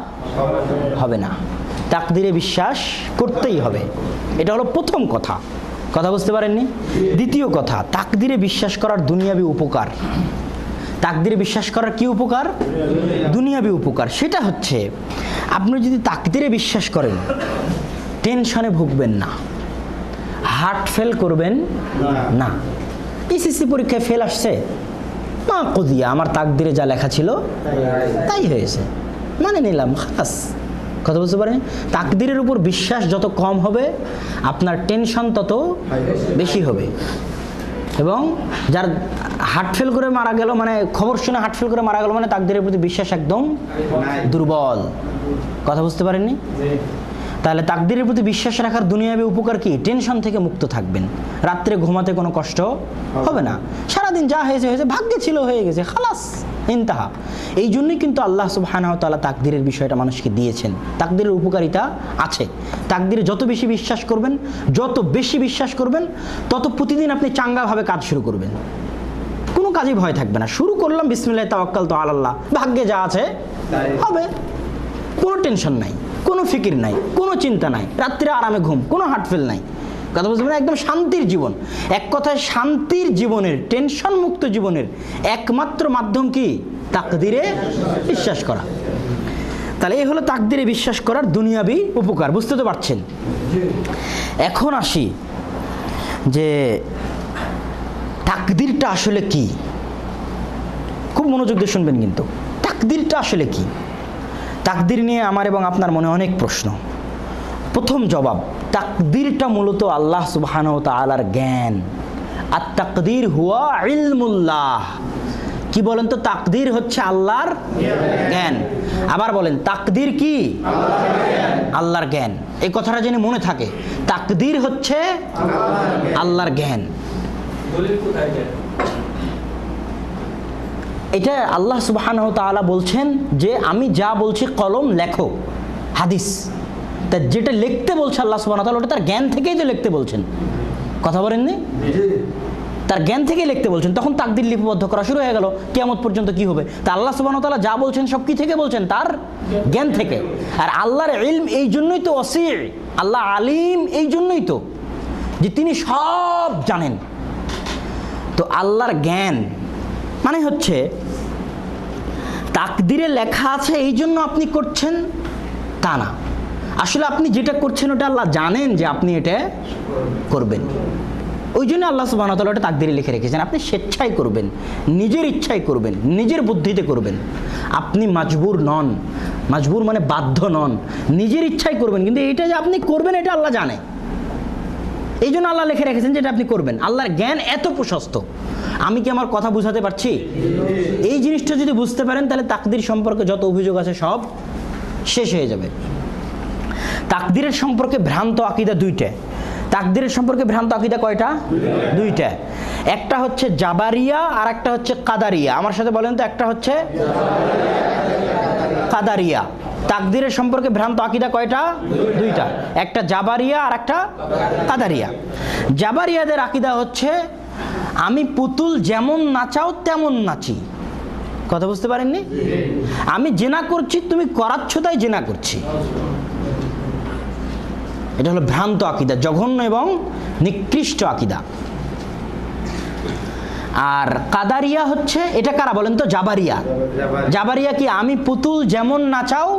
হবে না। তাকদীরে বিশ্বাস করতেই হবে, এটা হলো প্রথম কথা। কথা বুঝতে পারেননি? দ্বিতীয় কথা, তাকদীরে বিশ্বাস করার দুনিয়াবি উপকার। তাকদীরে বিশ্বাস করার কি উপকার? দুনিয়াবি উপকার। সেটা হচ্ছে, আপনি যদি তাকদীরে বিশ্বাস করেন, টেনশনে ভুগবেন না, হার্ট ফেল করবেন না। এসএসসি পরীক্ষায় ফেল আসছে, মা কদিয়া, আমার তাকদীরে যা লেখা ছিল তাই হয়েছে, মানে নিলাম, খালাস। কথা বুঝতে পারেন? তাকদীরের উপর বিশ্বাস যত কম হবে, আপনার টেনশন তত বেশি হবে। এবং যার হার্ট ফেল করে মারা গেল, মানে খবর শুনে হার্ট ফেল করে মারা গেল, মানে তাকদীরের প্রতি বিশ্বাস একদম দুর্বল। কথা বুঝতে পারেননি? তাহলে তাকদীরের প্রতি বিশ্বাস রাখার দুনিয়াবি উপকার কি? টেনশন থেকে মুক্ত থাকবেন, রাত্রে ঘুমাতে কোনো কষ্ট হবে না, সারাদিন যা হয়েছে হয়েছে, ভাগ্যে ছিল হয়ে গেছে, খালাস, ইন্তাহা। এই জন্যই কিন্তু আল্লাহ সুবহানাহু ওয়া তাআলা তাকদীরের বিষয়টা মানুষকে দিয়েছেন। তাকদীরের উপকারিতা আছে। তাকদীরে যত বেশি বিশ্বাস করবেন, যত বেশি বিশ্বাস করবেন, তত প্রতিদিন আপনি চাঙ্গাভাবে কাজ শুরু করবেন, কোনো কাজে ভয় থাকবে না। শুরু করলাম, বিসমিল্লাহি তাওয়াক্কালতু আলাল্লাহ, ভাগ্যে যা আছে হবে, কোনো টেনশন নাই, কোনো ফিকির নাই, কোনো চিন্তা নাই, রাত্রে আরামে ঘুম, কোনো হার্টফেল নাই। কথা বুঝতে পারেন? একদম শান্তির জীবন। এক কথায় শান্তির জীবনের, টেনশন মুক্ত জীবনের একমাত্র মাধ্যম কি? তাকদীরে বিশ্বাস করা। তাহলে এই হলো তাকদীরে বিশ্বাস করার দুনিয়াবি উপকার। বুঝতে তো পারছেন? এখন আসি যে তাকদীরটা আসলে কি। খুব মনোযোগ দিয়ে শুনবেন কিন্তু। তাকদীরটা আসলে কি? তাকদীর নিয়ে আমার এবং আপনার মনে অনেক প্রশ্ন। প্রথম জবাব, তাকদীরটা মূলত আল্লাহ সুবহানাহু ওয়া তাআলার জ্ঞান। আর তাকদীর হুয়া ইলমুল্লাহ। কি বলেন তো? তাকদীর হচ্ছে আল্লাহর জ্ঞান। আবার বলেন, তাকদীর কি? আল্লাহর জ্ঞান। এই কথাটা যেন মনে থাকে, তাকদীর হচ্ছে আল্লাহর জ্ঞান। এটা আল্লাহ সুবহানাহু ওয়া তাআলা বলছেন যে আমি যা বলছি কলম লেখো, হাদিস। তা যেটা লিখতে বলছে আল্লাহ সুবহানাহু ওয়া তাআলা, ওটা তার জ্ঞান থেকেই তো লিখতে বলছেন। কথা বলেননি? তার জ্ঞান থেকেই লিখতে বলছেন। তখন তাকদীর লিপিবদ্ধ করা শুরু হয়ে গেল, কিয়ামত পর্যন্ত কি হবে। তা আল্লাহ সুবহানাহু ওয়া তাআলা যা বলছেন সব কি থেকে বলছেন? তার জ্ঞান থেকে। আর আল্লাহর ইলম এই জন্যই তো ওয়াসি', আল্লাহ আলিম এই জন্যই তো যে তিনি সব জানেন। তো আল্লাহর জ্ঞান মানে হচ্ছে তাকদীরে লেখা আছে এই জন্য আপনি করছেন তা না। আসলে আপনি যেটা করছেন ওটা আল্লাহ জানেন যে আপনি এটা করবেন, ওই জন্য আল্লাহ সুবহানাহু ওয়া তাআলা ওটা তাকদীরে লিখে রেখেছেন। আপনি স্বেচ্ছায় করবেন, নিজের ইচ্ছায় করবেন, নিজের বুদ্ধিতে করবেন। আপনি মাজবুর নন। মাজবুর মানে বাধ্য নন, নিজের ইচ্ছায় করবেন। কিন্তু এটা যে আপনি করবেন এটা আল্লাহ জানে, এই জন্য আল্লাহ লিখে রেখেছেন যেটা আপনি করবেন। আল্লাহর জ্ঞান এত প্রশস্ত। আমি কি আমার কথা বুঝাতে পারছি? এই জিনিসটা যদি বুঝতে পারেন, তাহলে তাকদীর সম্পর্কে যত অভিযোগ আছে সব শেষ হয়ে যাবে। তাকদীরের সম্পর্কে ভ্রান্ত আকীদা দুইটা। তাকদীরের সম্পর্কে ভ্রান্ত আকীদা কয়টা? দুইটা। একটা হচ্ছে জাবারিয়া আর একটা হচ্ছে কাদারিয়া। আমার সাথে বলেন তো, একটা হচ্ছে কাদারিয়া। তাকদীরের সম্পর্কে ভ্রান্ত আকীদা কয়টা? দুইটা। একটা জাবারিয়া আর একটা কাদারিয়া। জাবারিয়াদের আকীদা হচ্ছে আমি পুতুল যেমন নাচাও তেমন নাচি। কথা বুঝতে পারেননি? আমি জেনা করছি, তুমি করাচ্ছ তাই জেনা করছি। এটা হলো ভ্রান্ত আকিদা, জঘন্য এবং নিকৃষ্ট আকিদা। আর কাদারিয়া হচ্ছে, এটা কারা বলেন তো? জাবারিয়া। জাবারিয়া কি আমি পুতুল যেমন নাচাও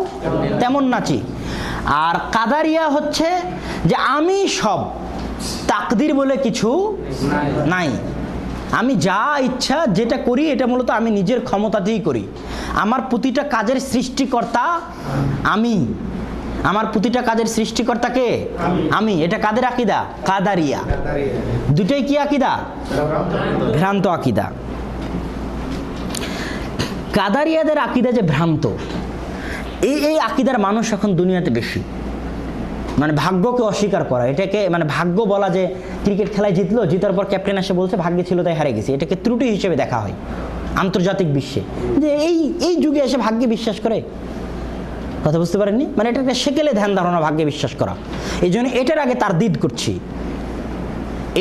তেমন নাচি। আর কাদারিয়া হচ্ছে যে আমি সব, তাকদির বলে কিছু নাই, আমি যা ইচ্ছা যেটা করি এটা মূলত আমি নিজের ক্ষমতাতেই করি, আমার প্রতিটা কাজের সৃষ্টিকর্তা আমি, আমার প্রতিটা কাজের সৃষ্টিকর্তা কে? আমি। এটা কাদের আকিদা? কাদারিয়া। দুটোই কি আকিদা? ভ্রান্ত আকিদা। কাদারিয়াদের আকিদা যে ভ্রান্ত, এই আকিদার মানুষ এখন দুনিয়াতে বেশি। মানে ভাগ্যকে অস্বীকার করা, এটাকে মানে ভাগ্য বলা, যে ক্রিকেট খেলায় জিতলো, জিতার পর ক্যাপ্টেন এসে বলছে ভাগ্যে ছিল তাই হারে গেছি, এটাকে ত্রুটি হিসেবে দেখা হয় আন্তর্জাতিক বিশ্বে। যে এই যুগে এসে ভাগ্যে বিশ্বাস করে, কথা বুঝতে পারেননি? মানে এটা একটা সেকেলে ধ্যান ধারণা, ভাগ্যে বিশ্বাস করা। এই জন্য এটার আগে তারদিদ করছি,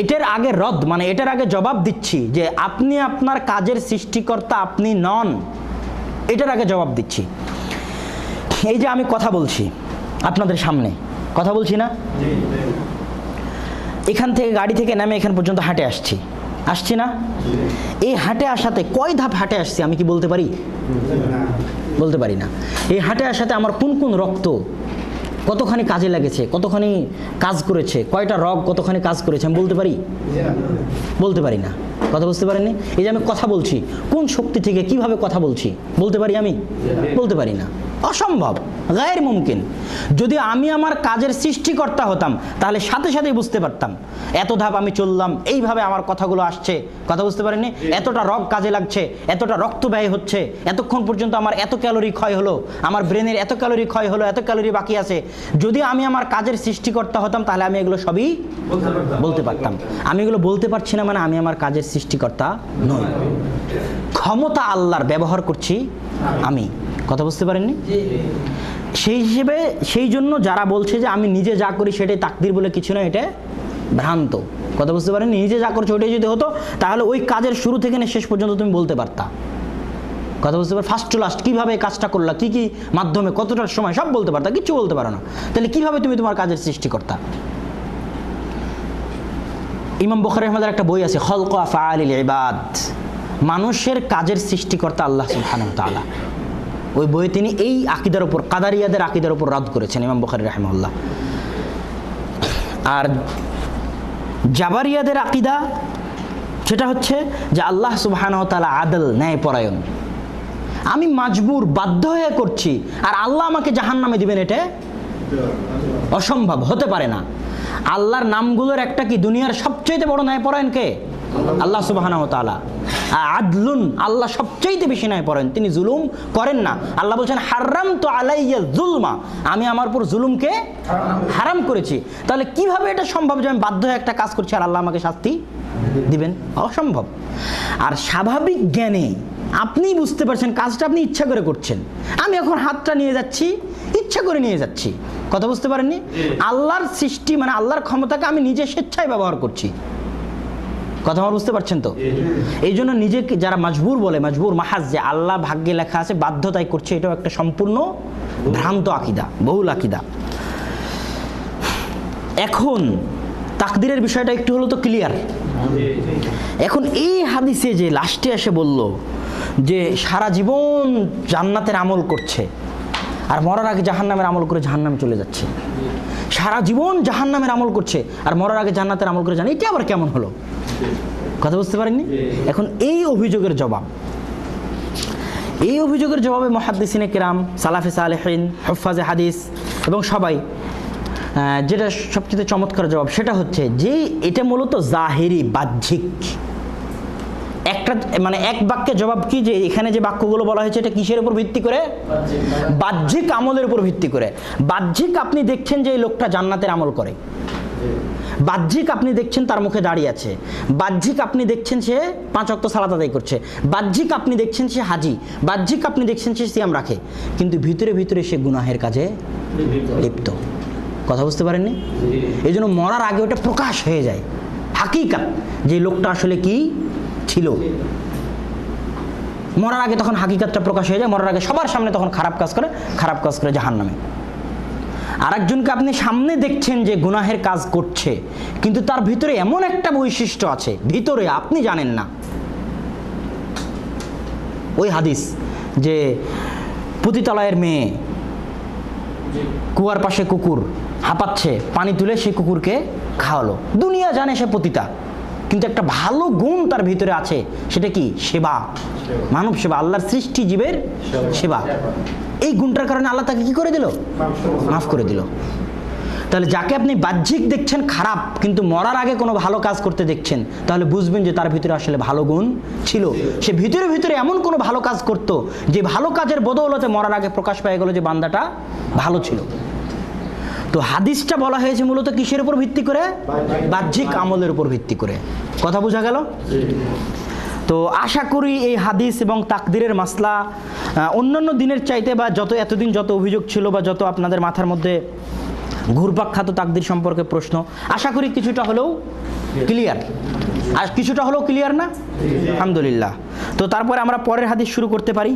এটার আগে মানে এটার আগে জবাব দিচ্ছি যে আপনি আপনার কাজের সৃষ্টিকর্তা আপনি নন, এটার আগে জবাব দিচ্ছি। এই যে আমি কথা বলছি আপনাদের সামনে, কথা বলছি না, এখান থেকে গাড়ি থেকে নামে এখান পর্যন্ত হাঁটে আসছি না? এই হাঁটে আসাতে কয় ধাপ হাঁটে আসছি আমি কি বলতে পারি? বলতে পারি না। এই হাঁটে আসাতে আমার কোন কোন রক্ত কতখানি কাজে লেগেছে, কতখানি কাজ করেছে, কয়টা রগ কতখানি কাজ করেছে আমি বলতে পারি? বলতে পারি না। কথা বুঝতে পারেননি? এই যে আমি কথা বলছি, কোন শক্তি থেকে কিভাবে কথা বলছি বলতে পারি আমি? বলতে পারি না, অসম্ভব, গায়ের মুমকিন। যদি আমি আমার কাজের সৃষ্টিকর্তা হতাম তাহলে সাথে সাথেই বুঝতে পারতাম এত ধাপ আমি চললাম, এইভাবে আমার কথাগুলো আসছে, কথা বুঝতে পারেননি? এতটা রগ কাজে লাগছে, এতটা রক্ত ব্যয় হচ্ছে, এতক্ষণ পর্যন্ত আমার এত ক্যালোরি ক্ষয় হলো, আমার ব্রেনের এত ক্যালোরি ক্ষয় হলো, এত ক্যালোরি বাকি আছে। যদি আমি আমার কাজের সৃষ্টিকর্তা হতাম তাহলে আমি এগুলো সবই বলতে পারতাম। আমি এগুলো বলতে পারছি না, মানে আমি আমার কাজের সৃষ্টিকর্তা নই। ক্ষমতা আল্লাহর, ব্যবহার করছি আমি, কথা বুঝতে পারেননি? সেই হিসেবে সেই জন্য যারা বলছে যে আমি নিজে যা করি সেটাই তাকদির বলে কিছু না, এটা ভ্রান্ত। কথা বুঝতে পারেননি? নিজে যা করছো ওইটাই যদি হতো তাহলে ওই কাজের শুরু থেকে শেষ পর্যন্ত তুমি বলতে পারতা, কথা বুঝতে পারো? ফার্স্ট টু লাস্ট কীভাবে কাজটা করলা, কী কী মাধ্যমে, কতটার সময়, সব বলতে পারতা, কিচ্ছু বলতে পারো না। তাহলে কীভাবে তুমি তোমার কাজের সৃষ্টিকর্তা? ইমাম বুখারী রাহিমাহুল্লাহর একটা বই আছে, খলকু আফআলিল ইবাদ, মানুষের কাজের সৃষ্টিকর্তা আল্লাহ সুবহানাহু ওয়া তাআলা। ওই বইয়ে তিনি এই আকিদার উপর, কাদারিয়াদের আকিদার উপর রাদ করেছেন ইমাম বুখারী রাহিমাহুল্লাহ। আর জাবারিয়াদের আকিদা সেটা হচ্ছে যে আল্লাহ সুবহানাহু ওয়া তাআলা আদল, ন্যায়পরায়ণ, আমি মাজবুর, বাধ্য হয়ে করছি, আর আল্লাহ আমাকে জাহান্নামে দিবেন, এটা অসম্ভব, হতে পারে না। আল্লাহর নামগুলোর একটা কি, দুনিয়ার সবচেয়ে বড় ন্যায়পরায়ণ কে? আল্লাহ সুবহানাহু ওয়া তাআলা। আদলুন, আল্লাহ সবচেয়ে বেশি ন্যায়পরায়ণ, তিনি জুলুম করেন না। আল্লাহ বলছেন হারামতু আলাইয়া যুলমা, আমি আমার উপর জুলুমকে হারাম করেছি। তাহলে কিভাবে এটা সম্ভব যে আমি বাধ্য হয়ে একটা কাজ করছি আর আল্লাহ আমাকে শাস্তি দিবেন? অসম্ভব। আর স্বাভাবিক জ্ঞানে আপনি বুঝতে পারছেন কাজটা আপনি ইচ্ছা করে করছেন। আমি এখন হাতটা নিয়ে যাচ্ছি, ইচ্ছা করে নিয়ে যাচ্ছি, কথা বুঝতে পারেননি? আল্লাহর সৃষ্টি মানে আল্লাহর ক্ষমতাকে আমি নিজে স্বেচ্ছায় ব্যবহার করছি, কথা আমার বুঝতে পারছেন তো? এই জন্য নিজেকে যারা মাজবুর বলে, মাজবুর মাহাজ, যে আল্লাহ ভাগ্যে লেখা আছে বাধ্যতাই করছে, এটাও একটা সম্পূর্ণ ভ্রান্ত আকিদা, বহুল আকিদা। এখন তাকদিরের বিষয়টা একটু হলো তো ক্লিয়ার। এখন এই হাদিসে যে লাস্টে এসে বলল যে সারা জীবন জান্নাতের আমল করছে আর মরার আগে জাহান্নামের আমল করে জাহান্নামে চলে যাচ্ছে, সারা জীবন জাহান্নামের আমল করছে আর মরার আগে জান্নাতের আমল করে জানে, এটা আবার কেমন হলো? কথা বুঝতে পারেননি? এখন এই অভিযোগের জবাবে মুহাদ্দিসিনে কিরাম, সালাফে সালেহিন, হুফাজে হাদিস এবং সবাই যেটা সবচেয়ে চমৎকার জবাব সেটা হচ্ছে যে এটা মূলত জাহিরি, বাহ্যিক একটা, মানে এক বাক্যে জবাব কি, যে এখানে যে বাক্যগুলো বলা হয়েছে এটা কিসের উপর ভিত্তি করে? বাহ্যিক আমলের উপর ভিত্তি করে। বাহ্যিক আপনি দেখছেন যে এই লোকটা জান্নাতের আমল করে, বাহ্যিক আপনি দেখছেন তার মুখে দাড়ি আছে, বাহ্যিক আপনি দেখছেন সে 5 ওয়াক্ত সালাত আদায় করছে, বাহ্যিক আপনি দেখছেন সে হাজি, বাহ্যিক আপনি দেখছেন সে সিয়াম রাখে, কিন্তু ভিতরে ভিতরে সে গুনাহের কাজে লিপ্ত, কথা বুঝতে পারেননি? এই জন্য মরার আগে ওটা প্রকাশ হয়ে যায়, হাকিকাত যে লোকটা আসলে কি ছিল। মরার আগে তখন হাকিকাতটা প্রকাশ হয়ে যায়, মরার আগে সবার সামনে তখন খারাপ কাজ করে জাহান্নামে। আরেকজনকে আপনি সামনে দেখছেন যে গুনাহের কাজ করছে, কিন্তু তার ভিতরে এমন একটা বৈশিষ্ট্য আছে ভিতরে আপনি জানেন না। ওই হাদিস যে পতিতালয়ের মেয়ে, কুয়ার পাশে কুকুর হাঁপাচ্ছে, পানি তুলে সেই কুকুরকে খাওয়ালো। দুনিয়া জানে সে পতিতা, কিন্তু একটা ভালো গুণ তার ভিতরে আছে, সেটা কি? সেবা, মানব সেবা, আল্লাহর সৃষ্টি জীবের সেবা। এই গুণটার কারণে আল্লাহ তাকে কি করে দিল? মাফ করে দিল। তাহলে যাকে আপনি বাহ্যিক দেখছেন খারাপ, কিন্তু মরার আগে কোনো ভালো কাজ করতে দেখছেন, তাহলে বুঝবেন যে তার ভিতরে আসলে ভালো গুণ ছিল। সে ভিতরে ভিতরে এমন কোনো ভালো কাজ করত যে ভালো কাজের বদৌলতে মরার আগে প্রকাশ পেয়ে গেল যে বান্দাটা ভালো ছিল। তো হাদিসটা বলা হয়েছে মূলত কিসের উপর ভিত্তি করে? বাহ্যিক আমলের উপর ভিত্তি করে। কথা বোঝা গেল? তো আশা করি এই হাদিস এবং তাকদিরের মাসলা অন্যান্য দিনের চাইতে, বা এতদিন যত অভিযোগ ছিল বা যত আপনাদের মাথার মধ্যে ঘুরপাক খাত তাকদির সম্পর্কে প্রশ্ন, আশা করি কিছুটা হলেও ক্লিয়ার। আর কিছুটা হলেও ক্লিয়ার না? আলহামদুলিল্লাহ। তো তারপরে আমরা পরের হাদিস শুরু করতে পারি।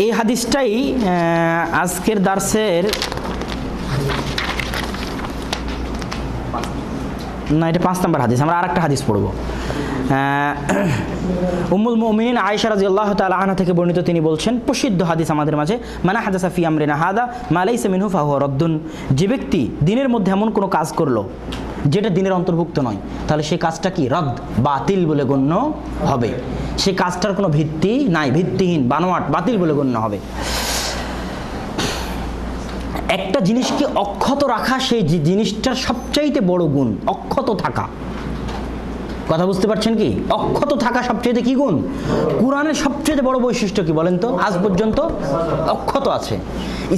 এই হাদিসটাই আজকের দার্সের, না এটা 5 নম্বর হাদিস। আমরা আরেকটা হাদিস পড়ব। উম্মুল মুমিনিন আয়েশা রাদিয়াল্লাহু তাআলা আনহা থেকে বর্ণিত, তিনি বলছেন, প্রসিদ্ধ হাদিস আমাদের মাঝে, মানা হাদাসা ফি আমরিনা হাদা মা লাইসা মিনহু ফাহুয়া রাদ্দুন। যে ব্যক্তি দিনের মধ্যে এমন কোনো কাজ করলো যেটা দিনের অন্তর্ভুক্ত নয়, তাহলে সেই কাজটা কি? রদ, বাতিল বলে গণ্য হবে। সেই কাজটার কোনো ভিত্তি নাই, ভিত্তিহীন, বানোয়াট, বাতিল বলে গণ্য হবে। একটা জিনিসকে অক্ষত রাখা সেই জিনিসটার সবচাইতে বড় গুণ অক্ষত থাকা। কথা বুঝতে পারছেন কি? অক্ষত থাকা সবচেয়ে কি গুণ? কোরআনের সবচেয়ে বড় বৈশিষ্ট্য কি বলেন তো? আজ পর্যন্ত অক্ষত আছে।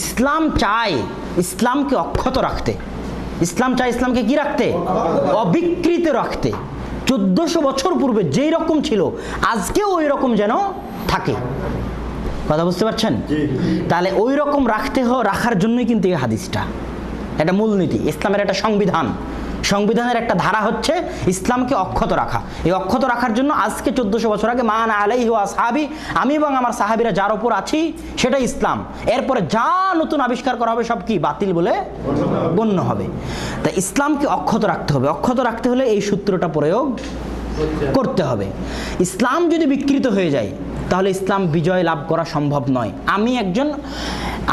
ইসলাম চায় ইসলামকে অক্ষত রাখতে। ইসলাম চায় ইসলামকে কি রাখতে? অবিকৃত রাখতে। 1400 বছর পূর্বে যেই রকম ছিল আজকেও ওই রকম যেন থাকে। কথা বুঝতে পারছেন? তাহলে ওই রকম রাখার জন্যই কিন্তু এই হাদিসটা একটা মূলনীতি। ইসলামের একটা সংবিধানের একটা ধারা হচ্ছে ইসলামকে অক্ষত রাখা। এই অক্ষত রাখার জন্য আজকে 1400 বছর আগে মান আলাইহি ওয়া আসহাবি, আমি এবং আমার সাহাবীরা যার উপর আছি সেটা ইসলাম। এরপরে যা নতুন আবিষ্কার করা হবে সব কি? বাতিল বলে গণ্য হবে। তাই ইসলামকে অক্ষত রাখতে হবে। অক্ষত রাখতে হলে এই সূত্রটা প্রয়োগ করতে হবে। ইসলাম যদি বিকৃত হয়ে যায় তাহলে ইসলাম বিজয় লাভ করা সম্ভব নয়।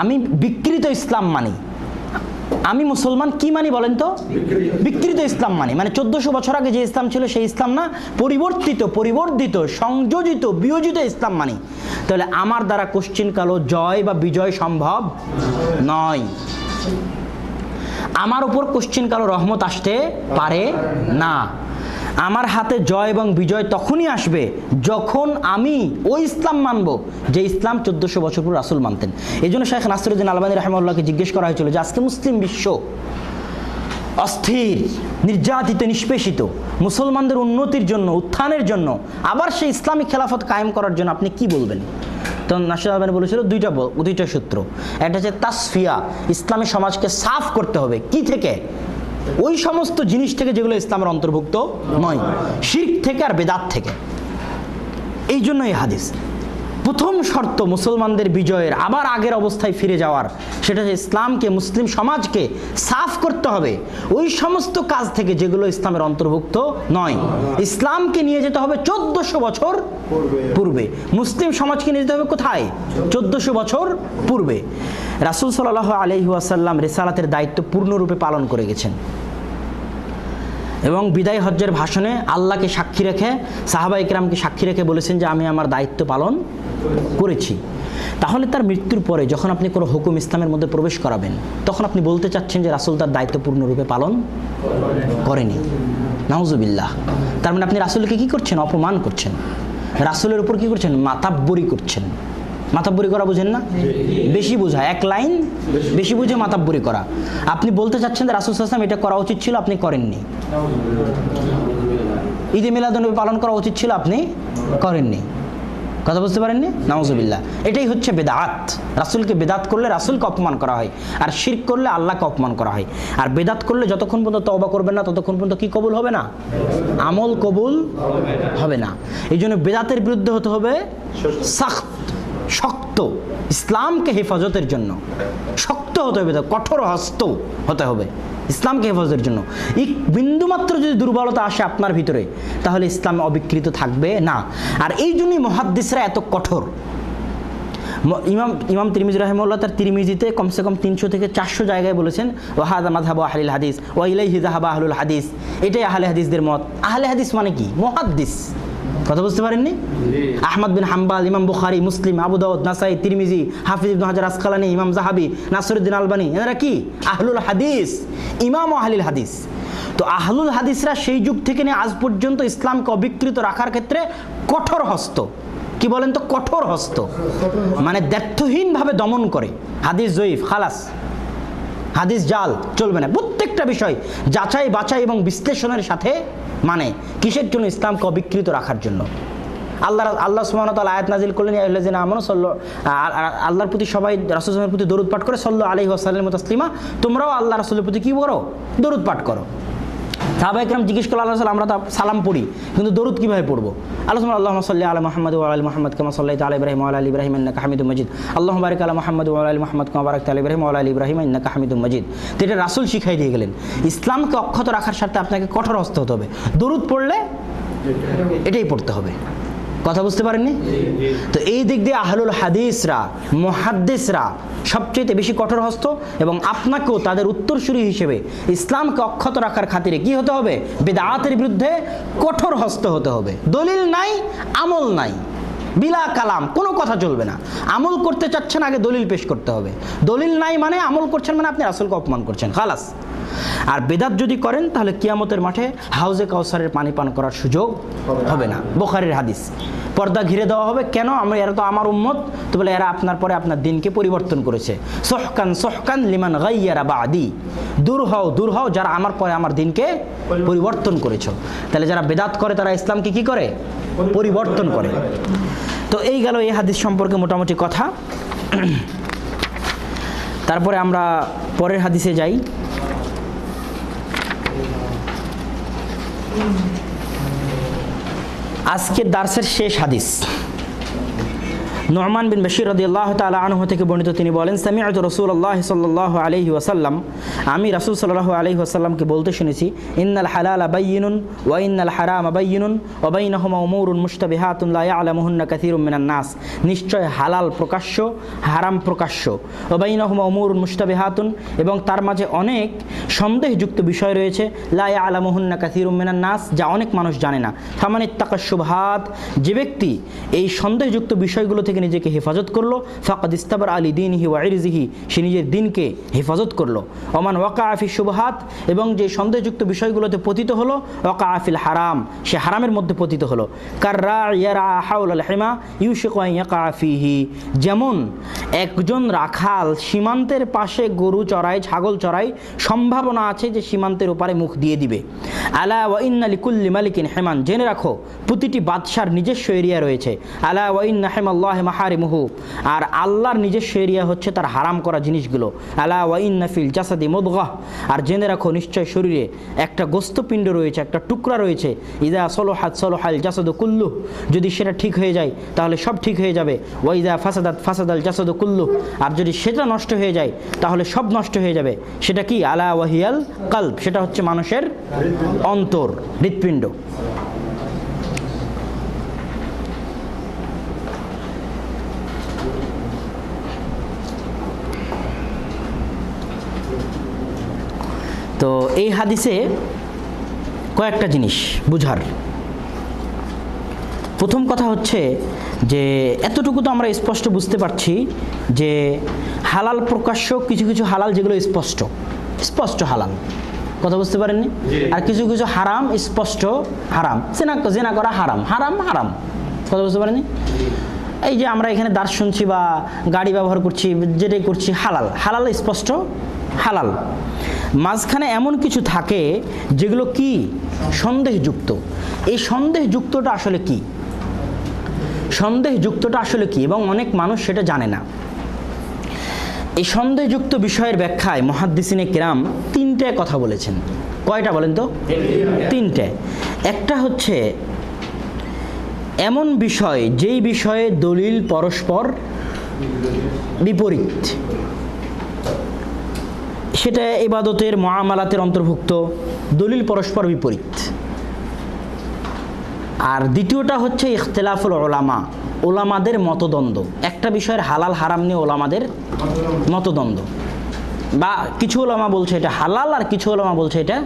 আমি বিকৃত ইসলাম মানি। আমি মুসলমান কি মানি বলেন তো? বিকৃত ইসলাম মানি। মানে 1400 বছর আগে যে ইসলাম ছিল সেই ইসলাম না, পরিবর্তিত, সংযোজিত, বিয়োজিত ইসলাম মানি। তাহলে আমার দ্বারা কোশ্চিনকালও জয় বা বিজয় সম্ভব নয়। আমার উপর কোশ্চিনকালও রহমত আসতে পারে না। আমার হাতে জয় এবং বিজয় তখনই আসবে যখন আমি ওই ইসলাম মানব যে ইসলাম 1400 বছর পর রাসূল মানতেন। এই জন্য শেখ নাসিরউদ্দিন আলবানী রাহিমাহুল্লাহকে জিজ্ঞেস করা হয়েছিল যে আজকে মুসলিম বিশ্ব অস্থির, নির্যাতিত, নিষ্পেষিত, মুসলমানদের উন্নতির জন্য, উত্থানের জন্য, আবার সেই ইসলামিক খেলাফত কায়েম করার জন্য আপনি কি বলবেন? তখন নাসির আলবানী বলেছিল দুইটা সূত্র। একটা হচ্ছে তাসফিয়া, ইসলামী সমাজকে সাফ করতে হবে। কি থেকে? ওই সমস্ত জিনিস থেকে যেগুলো ইসলামের অন্তর্ভুক্ত নয়, শিরক থেকে আর বেদাত থেকে। এই জন্য এই হাদিস প্রথম শর্ত মুসলমানদের বিজয়ের, আবার আগের অবস্থায় ফিরে যাওয়ার, সেটা হচ্ছে ইসলামকে, মুসলিম সমাজকে সাফ করতে হবে ওই সমস্ত কাজ থেকে যেগুলো ইসলামের অন্তর্ভুক্ত নয়। ইসলামকে নিয়ে যেতে হবে 1400 বছর পূর্বে। মুসলিম সমাজকে নিয়ে যেতে হবে কোথায়? 1400 বছর পূর্বে। রাসূল সাল্লাল্লাহু আলাইহি ওয়াসাল্লাম রিসালাতের দায়িত্ব পূর্ণরূপে পালন করে গেছেন এবং বিদায় হজ্জের ভাষণে আল্লাহকে সাক্ষী রেখে, সাহাবা ইকরামকে সাক্ষী রেখে বলেছেন যে আমি আমার দায়িত্ব পালন করেছি। তাহলে তার মৃত্যুর পরে যখন আপনি কোনো হুকুম ইসলামের মধ্যে প্রবেশ করাবেন, তখন আপনি বলতে চাচ্ছেন যে রাসূল তার দায়িত্ব পূর্ণরূপে পালন করেনি। নাউজুবিল্লাহ। তার মানে আপনি রাসূলকে কি করছেন? অপমান করছেন। রাসূলের উপর কি করছেন? মাতাব্বরি করছেন। মাতাব্বরি করা বুঝেন না? বেশি বোঝা, এক লাইন বেশি বুঝে মাতাব্বরি করা। আপনি বলতে চাচ্ছেন যে রাসূল সাল্লাল্লাহু আলাইহি ওয়াসাল্লাম এটা করা উচিত ছিল, আপনি করেননি। ঈদে মিলাদুন্নবী পালন করা উচিত ছিল, আপনি করেননি। কথা বুঝতে পারেননি? নাউজুবিল্লাহ। এটাই হচ্ছে বেদাত। রাসূলকে বেদাত করলে রাসূলকে অপমান করা হয়, আর শিরক করলে আল্লাহকে অপমান করা হয়। আর বেদাত করলে যতক্ষণ পর্যন্ত তওবা করবেন না ততক্ষণ পর্যন্ত কি কবুল হবে না? আমল কবুল হবে না। এই জন্য বেদাতের বিরুদ্ধে হতে হবে সখত, শক্ত, ইসলামকে হেফাজতের জন্য শক্ত হতে হবে, কঠোর হস্ত হতে হবে ইসলামকে হেফাজতের জন্য। এক বিন্দুমাত্র যদি দুর্বলতা আসে আপনার ভিতরে, তাহলে ইসলাম অবিকৃত থাকবে না। আর এই জন্যই মুহাদ্দিসরা এত কঠোর। ইমাম তিরমিজি রাহিমাহুল্লাহ তার তিরমিজিতে কমসে কম 300 থেকে 400 জায়গায় বলেছেন ওয়াহাদা মাযহাবু আহলিল হাদিস ওয়া ইলাইহি যাহাবা আহলুল হাদিস। এটাই আহলে হাদিসদের মত। আহলে হাদিস মানে কি? মুহাদ্দিস। কথা বুঝতে পারেননি? আহমদ বিন হাম্বাল, ইমাম বুখারী, মুসলিম, আবু দাউদ, নাসাই, তিরমিজি, হাফিজ ইবনে হাজার আসকালানি, ইমাম যাহাবি, নাসিরউদ্দিন আলবানী, এনারা কি আহলুল হাদিস, ইমাম আহলিল হাদিস। তো আহলুল হাদিসরা সেই যুগ থেকে নিয়ে আজ পর্যন্ত ইসলামকে অবিকৃত রাখার ক্ষেত্রে কঠোর হস্ত। কি বলেন তো? কঠোর হস্ত, মানে দ্ব্যর্থহীনভাবে দমন করে। হাদিস জয়ীফ, খালাস, হাদিস জাল, চলবে না। প্রত্যেকটা বিষয় যাচাই বাছাই এবং বিশ্লেষণের সাথে, মানে কিসের জন্য? ইসলামকে অবিকৃত রাখার জন্য। আল্লাহ সুবহানাহু ওয়া তাআলা আয়াত নাজিল করলেন, ইয়া আইয়ুহাল্লাযিনা আমানু সাল্লু, আল্লাহর প্রতি সবাই রাসূল সাল্লাল্লাহু আলাইহি ওয়াসাল্লামের প্রতি দরুদ পাঠ করে, সাল্লু আলাইহি ওয়া সাল্লামু তাসলিমা, তোমরাও আল্লাহ রাসূলের প্রতি কি করো? দরুদ পাঠ করো। সাহাবায়ে কেরাম জিজ্ঞেস করল, আল্লাহ রাসূল, আমরা তো সালাম পড়ি, কিন্তু দরুদ কিভাবে পড়বো? আল্লাহুম্মা সাল্লি আলা মুহাম্মাদ ওয়া আলা মুহাম্মাদ কামা সাল্লাইতা আলা ইব্রাহিম ওয়া আলা আলি ইব্রাহিম ইন্নাকা হামিদুম মাজিদ। আল্লাহুম্মা বারিক আলা মুহাম্মাদ ওয়া আলা আলি মুহাম্মাদ কামা বারাকতা আলা ইব্রাহিম ওয়া আলা আলি ইব্রাহিম ইন্নাকা হামিদুম মাজিদ। তো এটা রাসূল শিখাই দিয়ে গেলেন। ইসলামকে অক্ষত রাখার স্বার্থে আপনাকে কঠোর হস্ত হতে হবে। দরুদ পড়লে এটাই পড়তে হবে। কথা বুঝতে পারেননি? তো এই দিক দিয়ে আহলুল হাদিসরা, মুহাদ্দিসরা সবচেয়ে বেশি কঠোর হস্ত, এবং আপনাকেও তাদের উত্তরসূরি হিসেবে ইসলামকে অক্ষত রাখার খাতিরে কি হতে হবে? বিদআতের বিরুদ্ধে কঠোর হস্ত হতে হবে। দলিল নাই, আমল নাই, বিলা কালাম, কোনো কথা চলবে না। আমল করতে চাচ্ছেন, আগে দলিল পেশ করতে হবে। দলিল নাই মানে আমল করছেন মানে আপনি রাসূলকে অপমান করছেন, খালাস। আর বেদাত যদি করেন তাহলে কিয়ামতের মাঠে হাউজে কাউসারের পানি পান করার সুযোগ হবে না। বুখারীর হাদিস। পর্দা ঘিরে দেওয়া হবে। কেন? এরা তো আমার উম্মত। তো বলে এরা আপনার পরে আপনার দিনকে পরিবর্তন করেছে। সহকান সহকান লিমান গাইয়ারা বাদি, দূর হও যারা আমার পরে আমার দিনকে পরিবর্তন করেছো। তাহলে যারা বেদাত করে তারা ইসলামকে কি করে? পরিবর্তন করে। তো এই গেল এই হাদিস সম্পর্কে মোটামুটি কথা। তারপরে আমরা পরের হাদিসে যাই। আজকের দার্সের শেষ হাদিস নু'মান বিন বশীর রাদিয়াল্লাহু তাআলা আনহু থেকে বর্ণিত। তিনি বলেন, সামি'তু রাসূলুল্লাহ সাল্লাল্লাহু আলাইহি ওয়াসাল্লাম, আমি রাসূল সাল্লাল্লাহু আলাইহি ওয়াসাল্লামকে বলতে শুনেছি, ইন্নাল হালালা বায়্যিনুন ওয়া ইন্নাল হারামা বায়্যিনুন ওয়া বাইনাহুমা উমুরুন মুশতাবিহাতুন লা ইয়ালামুহুন্না কাসীরুম মিনান নাস। নিশ্চয় হালাল প্রকাশ্য, হারাম প্রকাশ্য। ওয়া বাইনাহুমা উমুরুন মুশতাবিহাতুন, এবং তার মাঝে অনেক সন্দেহযুক্ত বিষয় রয়েছে। লা ইয়ালামুহুন্না কাসীরুম মিনান নাস, যা অনেক মানুষ জানে না। ফামানিত্তাকাশ শুবহাত, যে ব্যক্তি এই সন্দেহযুক্ত বিষয়গুলো থেকে নিজেকে হেফাজত করলো, ফাকাদ ইস্তাবরা আলি দীনিহি ওয়া ইরজিহি, সে নিজের দিনকে হেফাজত করলো। ওমান ওয়াকা ফি শুবহাত, এবং যে সন্দেহযুক্ত বিষয়গুলোতে পতিত হলো, ওয়াকা ফিল হারাম, সে হারামের মধ্যে পতিত হলো। কাররা ইয়ারা হাওলাল হিমা ইউশিকু আন ইয়াকা ফিহি, যেমন একজন রাখাল সীমান্তের পাশে গরু চড়ায়, ছাগল চড়ায়, সম্ভাবনা আছে যে সীমান্তের ওপারে মুখ দিয়ে দিবে। আলা ওয়া ইন্না লিকুল্লি মালিকিন হিমান, জেনে রাখো প্রতিটি বাদশার নিজস্ব এরিয়া রয়েছে। আলা ওয়া ইন্না হিমাল্লাহি মাহারিমুহু, আর আল্লাহর নিজস্ব এরিয়া হচ্ছে তার হারাম করা জিনিসগুলো। আলা ওয়া ইন্না ফিল জাসাদি মুদগাহ, আর জেনে রাখো নিশ্চয় শরীরে একটা গোস্তপিণ্ড রয়েছে, একটা টুকরা রয়েছে। ইযা সলহাত সলহাল জাসাদু কুল্লু, যদি সেটা ঠিক হয়ে যায় তাহলে সব ঠিক হয়ে যাবে। ওয়া ইযা ফাসাদাত ফাসাদাল জাসাদু কুল্লু, আর যদি সেটা নষ্ট হয়ে যায় তাহলে সব নষ্ট হয়ে যাবে। সেটা কি? আলা ওয়াহিয়াল কলব, সেটা হচ্ছে মানুষের অন্তর, হৃৎপিণ্ড। তো এই হাদিসে কয়েকটা জিনিস বুঝার। প্রথম কথা হচ্ছে যে এতটুকু তো আমরা স্পষ্ট বুঝতে পারছি যে হালাল প্রকাশ্য, কিছু কিছু হালাল যেগুলো স্পষ্ট স্পষ্ট হালাল, কথা বুঝতে পারেননি? আর কিছু কিছু হারাম, স্পষ্ট হারাম। জেনা করা হারাম, হারাম হারাম, কথা বুঝতে পারেননি? এই যে আমরা এখানে দাঁড় শুনছি বা গাড়ি ব্যবহার করছি, যেটাই করছি হালাল, হালাল স্পষ্ট হালাল। মাঝখানে এমন কিছু থাকে যেগুলো কি? সন্দেহযুক্ত। এই সন্দেহযুক্তটা আসলে কি? সন্দেহযুক্তটা আসলে কি, এবং অনেক মানুষ সেটা জানে না। এই সন্দেহযুক্ত বিষয়ের ব্যাখ্যায় মুহাদ্দিসিনে কিরাম তিনটে কথা বলেছেন। কয়টা বলেন তো? তিনটে। একটা হচ্ছে এমন বিষয় যেই বিষয়ে দলিল পরস্পর বিপরীত, সেটা ইবাদতের মুআমালাতের অন্তর্ভুক্ত, দলিল পরস্পর বিপরীত। আর দ্বিতীয়টা হচ্ছে ইখতিলাফুল উলামা, ওলামাদের মতদ্বন্দ্ব। একটা বিষয়ের হালাল হারাম নিয়ে ওলামাদের মতদ্বন্দ্ব, বা কিছু ওলামা বলছে এটা হালাল আর কিছু ওলামা বলছে এটা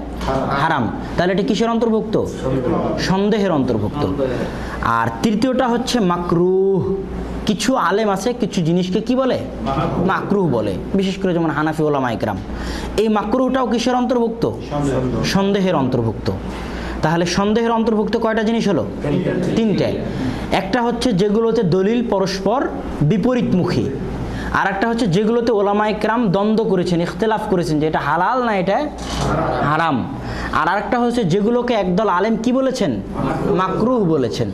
হারাম। তাহলে এটা কিসের অন্তর্ভুক্ত? সন্দেহের অন্তর্ভুক্ত। আর তৃতীয়টা হচ্ছে মাকরুহ। কিছু আলেম আছে কিছু জিনিসকে কি বলে? মাকরুহ বলে, বিশেষ করে যেমন হানাফি ওলামা ইকরাম। এই মাকরুহটাও কিসের অন্তর্ভুক্ত? সন্দেহের অন্তর্ভুক্ত। তাহলে সন্দেহের অন্তর্ভুক্ত কয়টা জিনিস হলো? তিনটে। একটা হচ্ছে যেগুলোতে দলিল পরস্পর বিপরীতমুখী, আর একটা হচ্ছে যেগুলোতে ওলামা ইকরাম দ্বন্দ্ব করেছেন, ইখতিলাফ করেছেন যে এটা হালাল না এটা হারাম। আর আরেকটা হচ্ছে যেগুলোকে একদল আলেম কি বলেছেন? মাকরুহ বলেছেন।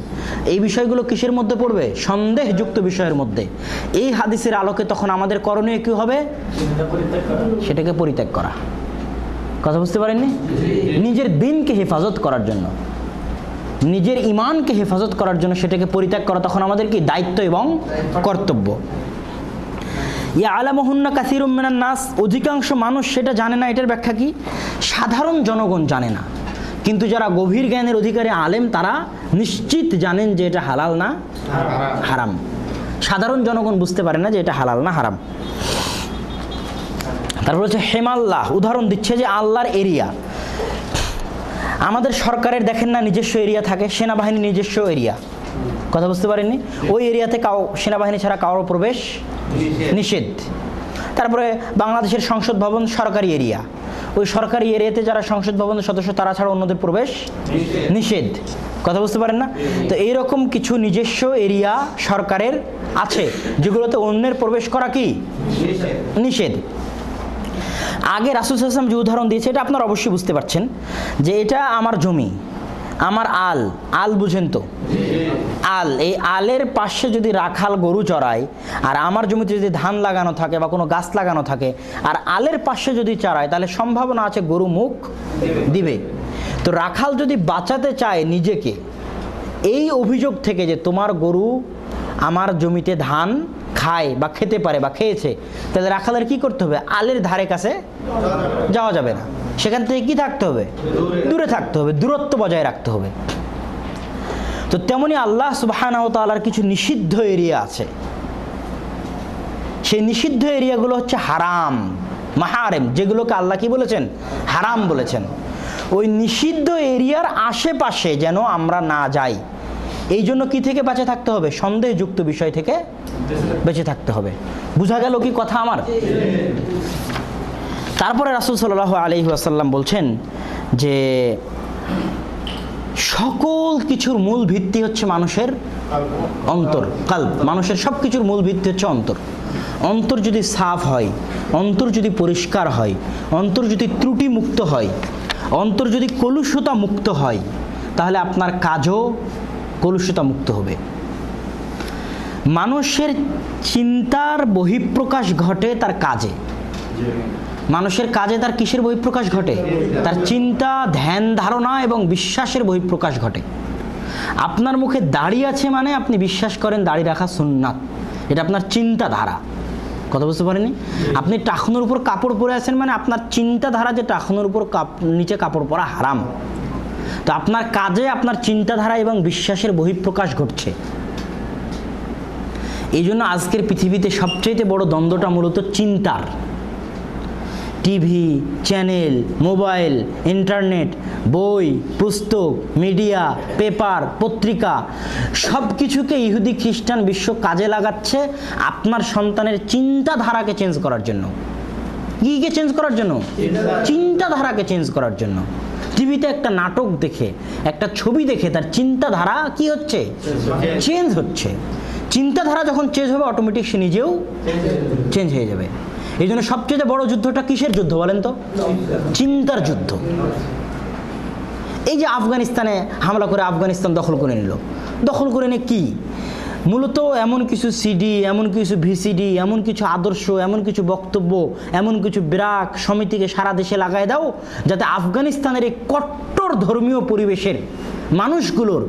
এই বিষয়গুলো কিসের মধ্যে পড়বে? সন্দেহযুক্ত বিষয়ের মধ্যে। এই হাদিসের আলোকে তখন আমাদের করণীয় কি হবে? সেটাকে পরিত্যাগ করা। কথা বুঝতে পারেননি? নিজের দিনকে হেফাজত করার জন্য, নিজের ঈমানকে হেফাজত করার জন্য সেটাকে পরিত্যাগ করা তখন আমাদের কি দায়িত্ব এবং কর্তব্য। ইয়ালামুহুন্না কাসীরুম মিনান নাস, অধিকাংশ মানুষ সেটা জানে না। এটার ব্যাখ্যা কি? সাধারণ জনগণ জানে না, কিন্তু যারা গভীর জ্ঞানের অধিকারী আলেম তারা নিশ্চিত জানেন যে এটা হালাল না হারাম। সাধারণ জনগণ বুঝতে পারে না যে এটা হালাল না হারাম। তারপর হচ্ছে হেমাল্লাহ, উদাহরণ দিচ্ছে যে আল্লাহর এরিয়া। আমাদের সরকারের দেখেন না নিজস্ব এরিয়া থাকে, সেনাবাহিনী নিজস্ব এরিয়া। কথা বুঝতে পারেননি? ওই এরিয়াতে সেনাবাহিনী ছাড়া কারো প্রবেশ নিষেধ। তারপরে বাংলাদেশের সংসদ ভবন সরকারি এরিয়া, ওই সরকারি এরিয়াতে যারা সংসদ ভবনের সদস্য তারা ছাড়া অন্যদের প্রবেশ নিষেধ। কথা বুঝতে পারেন না? তো এইরকম কিছু নিজস্ব এরিয়া সরকারের আছে যেগুলোতে অন্যের প্রবেশ করা কি নিষেধ। আগে রাসূল সাল্লাল্লাহু আলাইহি ওয়াসাল্লাম যে উদাহরণ দিয়েছে এটা আপনারা অবশ্যই বুঝতে পারছেন যে এটা আমার জমি, আমার আল। আল বুঝেন তো? আল, এই আলের পাশে যদি রাখাল গরু চড়ায়, আর আমার জমিতে যদি ধান লাগানো থাকে বা কোনো গাছ লাগানো থাকে, আর আলের পাশে যদি চড়ায়, তাহলে সম্ভাবনা আছে গরু মুখ দিবে। তো রাখাল যদি বাঁচাতে চায় নিজেকে এই অভিযোগ থেকে যে তোমার গরু আমার জমিতে ধান খায় বা খেতে পারে বা খেয়েছে, তাহলে রাখালের কি করতে হবে? আলের ধারে কাছে যাওয়া যাবে না, সেখান থেকে কি থাকতে হবে? দূরে থাকতে হবে, দূরত্ব বজায় রাখতে হবে। তো তেমনি আল্লাহ সুবহানাহু ওয়া তাআলার কিছু নিষিদ্ধ এরিয়া আছে। সেই নিষিদ্ধ এরিয়াগুলো হচ্ছে হারাম, মাহারেম, যেগুলোকে আল্লাহ কি বলেছেন? হারাম বলেছেন। ওই নিষিদ্ধ এরিয়ার আশেপাশে যেন আমরা না যাই, এই জন্য কি থেকে বেঁচে থাকতে হবে? সন্দেহযুক্ত বিষয় থেকে বেঁচে থাকতে হবে। বুঝা গেল কি কথা আমার? তারপরে রাসূল সাল্লাল্লাহু আলাইহি ওয়াসাল্লাম বলছেন যে সকল কিছুর মূল ভিত্তি হচ্ছে মানুষের অন্তর, কালব। মানুষের সব কিছুর মূল ভিত্তি হচ্ছে অন্তর। অন্তর যদি সাফ হয়, অন্তর যদি পরিষ্কার হয়, অন্তর যদি ত্রুটি মুক্ত হয়, অন্তর যদি কলুষতা মুক্ত হয়, তাহলে আপনার কাজও কলুষতা মুক্ত হবে। মানুষের চিন্তার বহিঃপ্রকাশ ঘটে তার কাজে। মানুষের কাজে তার কিসের বহিঃপ্রকাশ ঘটে? তার চিন্তা, ধ্যান ধারণা এবং বিশ্বাসের বহিঃপ্রকাশ ঘটে। আপনার মুখে দাড়ি আছে মানে আপনি বিশ্বাস করেন দাড়ি রাখা সুন্নাত, এটা আপনার চিন্তাধারা। কথা বুঝতে পারেনি? আপনি টাকনুর উপর কাপড় পরে আছেন মানে আপনার চিন্তাধারা যে টাকনুর উপর নিচে কাপড় পরা হারাম। তো আপনার কাজে আপনার চিন্তাধারা এবং বিশ্বাসের বহিঃপ্রকাশ ঘটছে। এই জন্য আজকের পৃথিবীতে সবচেয়ে বড় দ্বন্দ্বটা মূলত চিন্তার। টিভি, চ্যানেল, মোবাইল, ইন্টারনেট, বই, পুস্তক, মিডিয়া, পেপার, পত্রিকা সব কিছুকে ইহুদি খ্রিস্টান বিশ্ব কাজে লাগাচ্ছে আপনার সন্তানের চিন্তাধারাকে চেঞ্জ করার জন্য। কিকে চেঞ্জ করার জন্য? চিন্তাধারাকে চেঞ্জ করার জন্য। টিভিতে একটা নাটক দেখে, একটা ছবি দেখে তার চিন্তাধারা কি হচ্ছে? চেঞ্জ হচ্ছে। চিন্তাধারা যখন চেঞ্জ হবে অটোমেটিক সে নিজেও চেঞ্জ হয়ে যাবে। এই জন্য সবচেয়ে বড় যুদ্ধটা কিসের যুদ্ধ বলেন তো? চিন্তার যুদ্ধ। এই যে আফগানিস্তানে হামলা করে আফগানিস্তান দখল করে নিল, দখল করে নিয়ে কি মূলত এমন কিছু সিডি, এমন কিছু ভিসিডি, এমন কিছু আদর্শ, এমন কিছু বক্তব্য, এমন কিছু ব্রাক সমিতিকে সারা দেশে লাগায় দাও যাতে আফগানিস্তানের এই কট্টর ধর্মীয় পরিবেশের মানুষগুলোর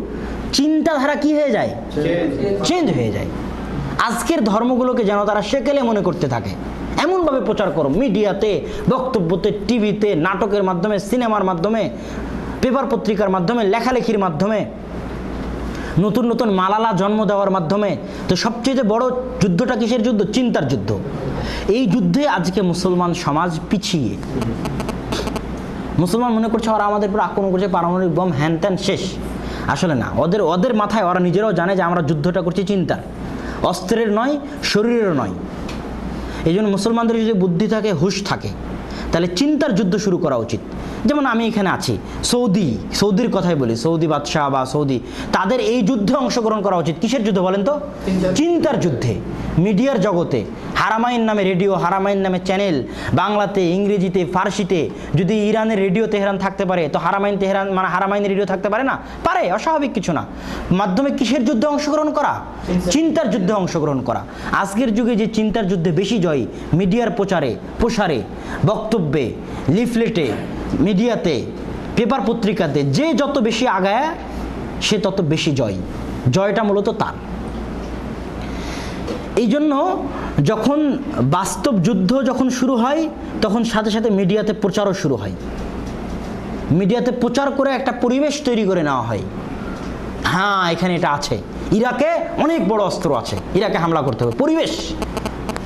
চিন্তাধারা কি হয়ে যায়, চেঞ্জ হয়ে যায়। আজকের ধর্মগুলোকে যেন তারা সেকেলে মনে করতে থাকে, এমনভাবে প্রচার করো মিডিয়াতে, বক্তব্যতে, টিভিতে, নাটকের মাধ্যমে, সিনেমার মাধ্যমে, পেপার পত্রিকার মাধ্যমে, লেখালেখির মাধ্যমে, নতুন নতুন মালালা জন্ম দেওয়ার মাধ্যমে। তো সবচেয়ে বড় যুদ্ধটা কিসের যুদ্ধ? চিন্তার যুদ্ধ। এই যুদ্ধে আজকে মুসলমান সমাজ পিছিয়ে। মুসলমান মনে করছে ওরা আমাদের উপর আক্রমণ করছে, পারমাণবিক বম, হ্যান ত্যান, শেষ। আসলে না, ওদের মাথায় ওরা নিজেরাও জানে যে আমরা যুদ্ধটা করছি চিন্তার, অস্ত্রের নয়, শরীরেরও নয়। এই জন্য মুসলমানদের যদি বুদ্ধি থাকে, হুঁশ থাকে, তাহলে চিন্তার যুদ্ধ শুরু করা উচিত। যেমন আমি এখানে আছি, সৌদির কথাই বলি, সৌদি বাদশাহ বা সৌদি, তাদের এই যুদ্ধে অংশগ্রহণ করা উচিত। কিসের যুদ্ধ বলেন তো? চিন্তার যুদ্ধে। মিডিয়ার জগতে হারামাইন নামে রেডিও, হারামাইন নামে চ্যানেল, বাংলাতে, ইংরেজিতে, ফার্সিতে, যদি ইরানের রেডিও তেহরান থাকতে পারে, তো হারামাইন তেহরান মানে হারামাইন রেডিও থাকতে পারে না? পারে, অস্বাভাবিক কিছু না। মাধ্যমে কিসের যুদ্ধে অংশগ্রহণ করা? চিন্তার যুদ্ধে অংশগ্রহণ করা। আজকের যুগে যে চিন্তার যুদ্ধে বেশি জয়, মিডিয়ার প্রসারে, বক্তব্যে, লিফলেটে, মিডিয়াতে, পেপার পত্রিকাতে, যে যত বেশি আগায় সে তত বেশি জয়টা মূলত তার। এই জন্য যখন বাস্তব যুদ্ধ যখন শুরু হয়, তখন সাথে সাথে মিডিয়াতে প্রচারও শুরু হয়। মিডিয়াতে প্রচার করে একটা পরিবেশ তৈরি করে নেওয়া হয়, হ্যাঁ এখানে এটা আছে, ইরাকে অনেক বড় অস্ত্র আছে, ইরাকে হামলা করতে হবে, পরিবেশ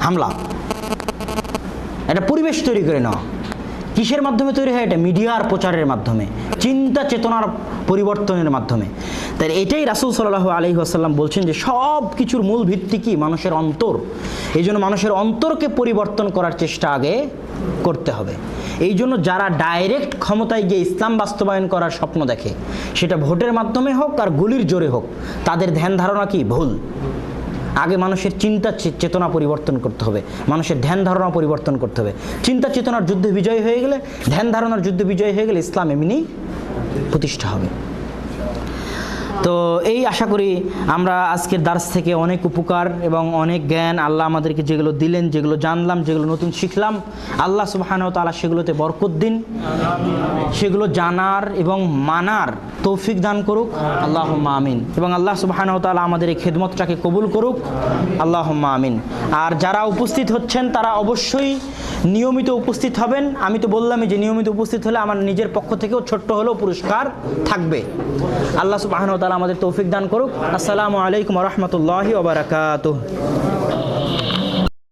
হামলা, একটা পরিবেশ তৈরি করে নেওয়া। কিসের মাধ্যমে তৈরি হয়? এটা মিডিয়ার প্রচারের মাধ্যমে, চিন্তা চেতনার পরিবর্তনের মাধ্যমে। তাই এটাই রাসূল সাল্লাল্লাহু আলাইহি ওয়াসাল্লাম বলছেন যে সব কিছুর মূল ভিত্তি কি? মানুষের অন্তর। এই জন্য মানুষের অন্তরকে পরিবর্তন করার চেষ্টা আগে করতে হবে। এই জন্য যারা ডাইরেক্ট ক্ষমতায় গিয়ে ইসলাম বাস্তবায়ন করার স্বপ্ন দেখে, সেটা ভোটের মাধ্যমে হোক আর গুলির জোরে হোক, তাদের ধ্যান ধারণা কি? ভুল। আগে মানুষের চিন্তা চেতনা পরিবর্তন করতে হবে, মানুষের ধ্যান ধারণা পরিবর্তন করতে হবে। চিন্তা চেতনার যুদ্ধে বিজয় হয়ে গেলে, ধ্যান ধারণার যুদ্ধে বিজয় হয়ে গেলে ইসলাম এমনি প্রতিষ্ঠা হবে। তো এই আশা করি আমরা আজকের দার্স থেকে অনেক উপকার এবং অনেক জ্ঞান আল্লাহ আমাদেরকে যেগুলো দিলেন, যেগুলো জানলাম, যেগুলো নতুন শিখলাম, আল্লাহ সুবহানাহু ওয়া তাআলা সেগুলোতে বরকত দিন, সেগুলো জানার এবং মানার তৌফিক দান করুক, আল্লাহুম্মা আমিন। এবং আল্লাহ সুবহানাহু ওয়া তাআলা আমাদের এই খেদমতটাকে কবুল করুক, আল্লাহুম্মা আমিন। আর যারা উপস্থিত হচ্ছেন তারা অবশ্যই নিয়মিত উপস্থিত হবেন। আমি তো বললামই যে নিয়মিত উপস্থিত হলে আমার নিজের পক্ষ থেকেও ছোট্ট হলেও পুরস্কার থাকবে। আল্লাহ সুবহানাহু ওয়া তাআলা আমাদের তৌফিক দান করুক। আসসালামু আলাইকুম ওয়া রাহমাতুল্লাহি ওয়া বারাকাতুহু।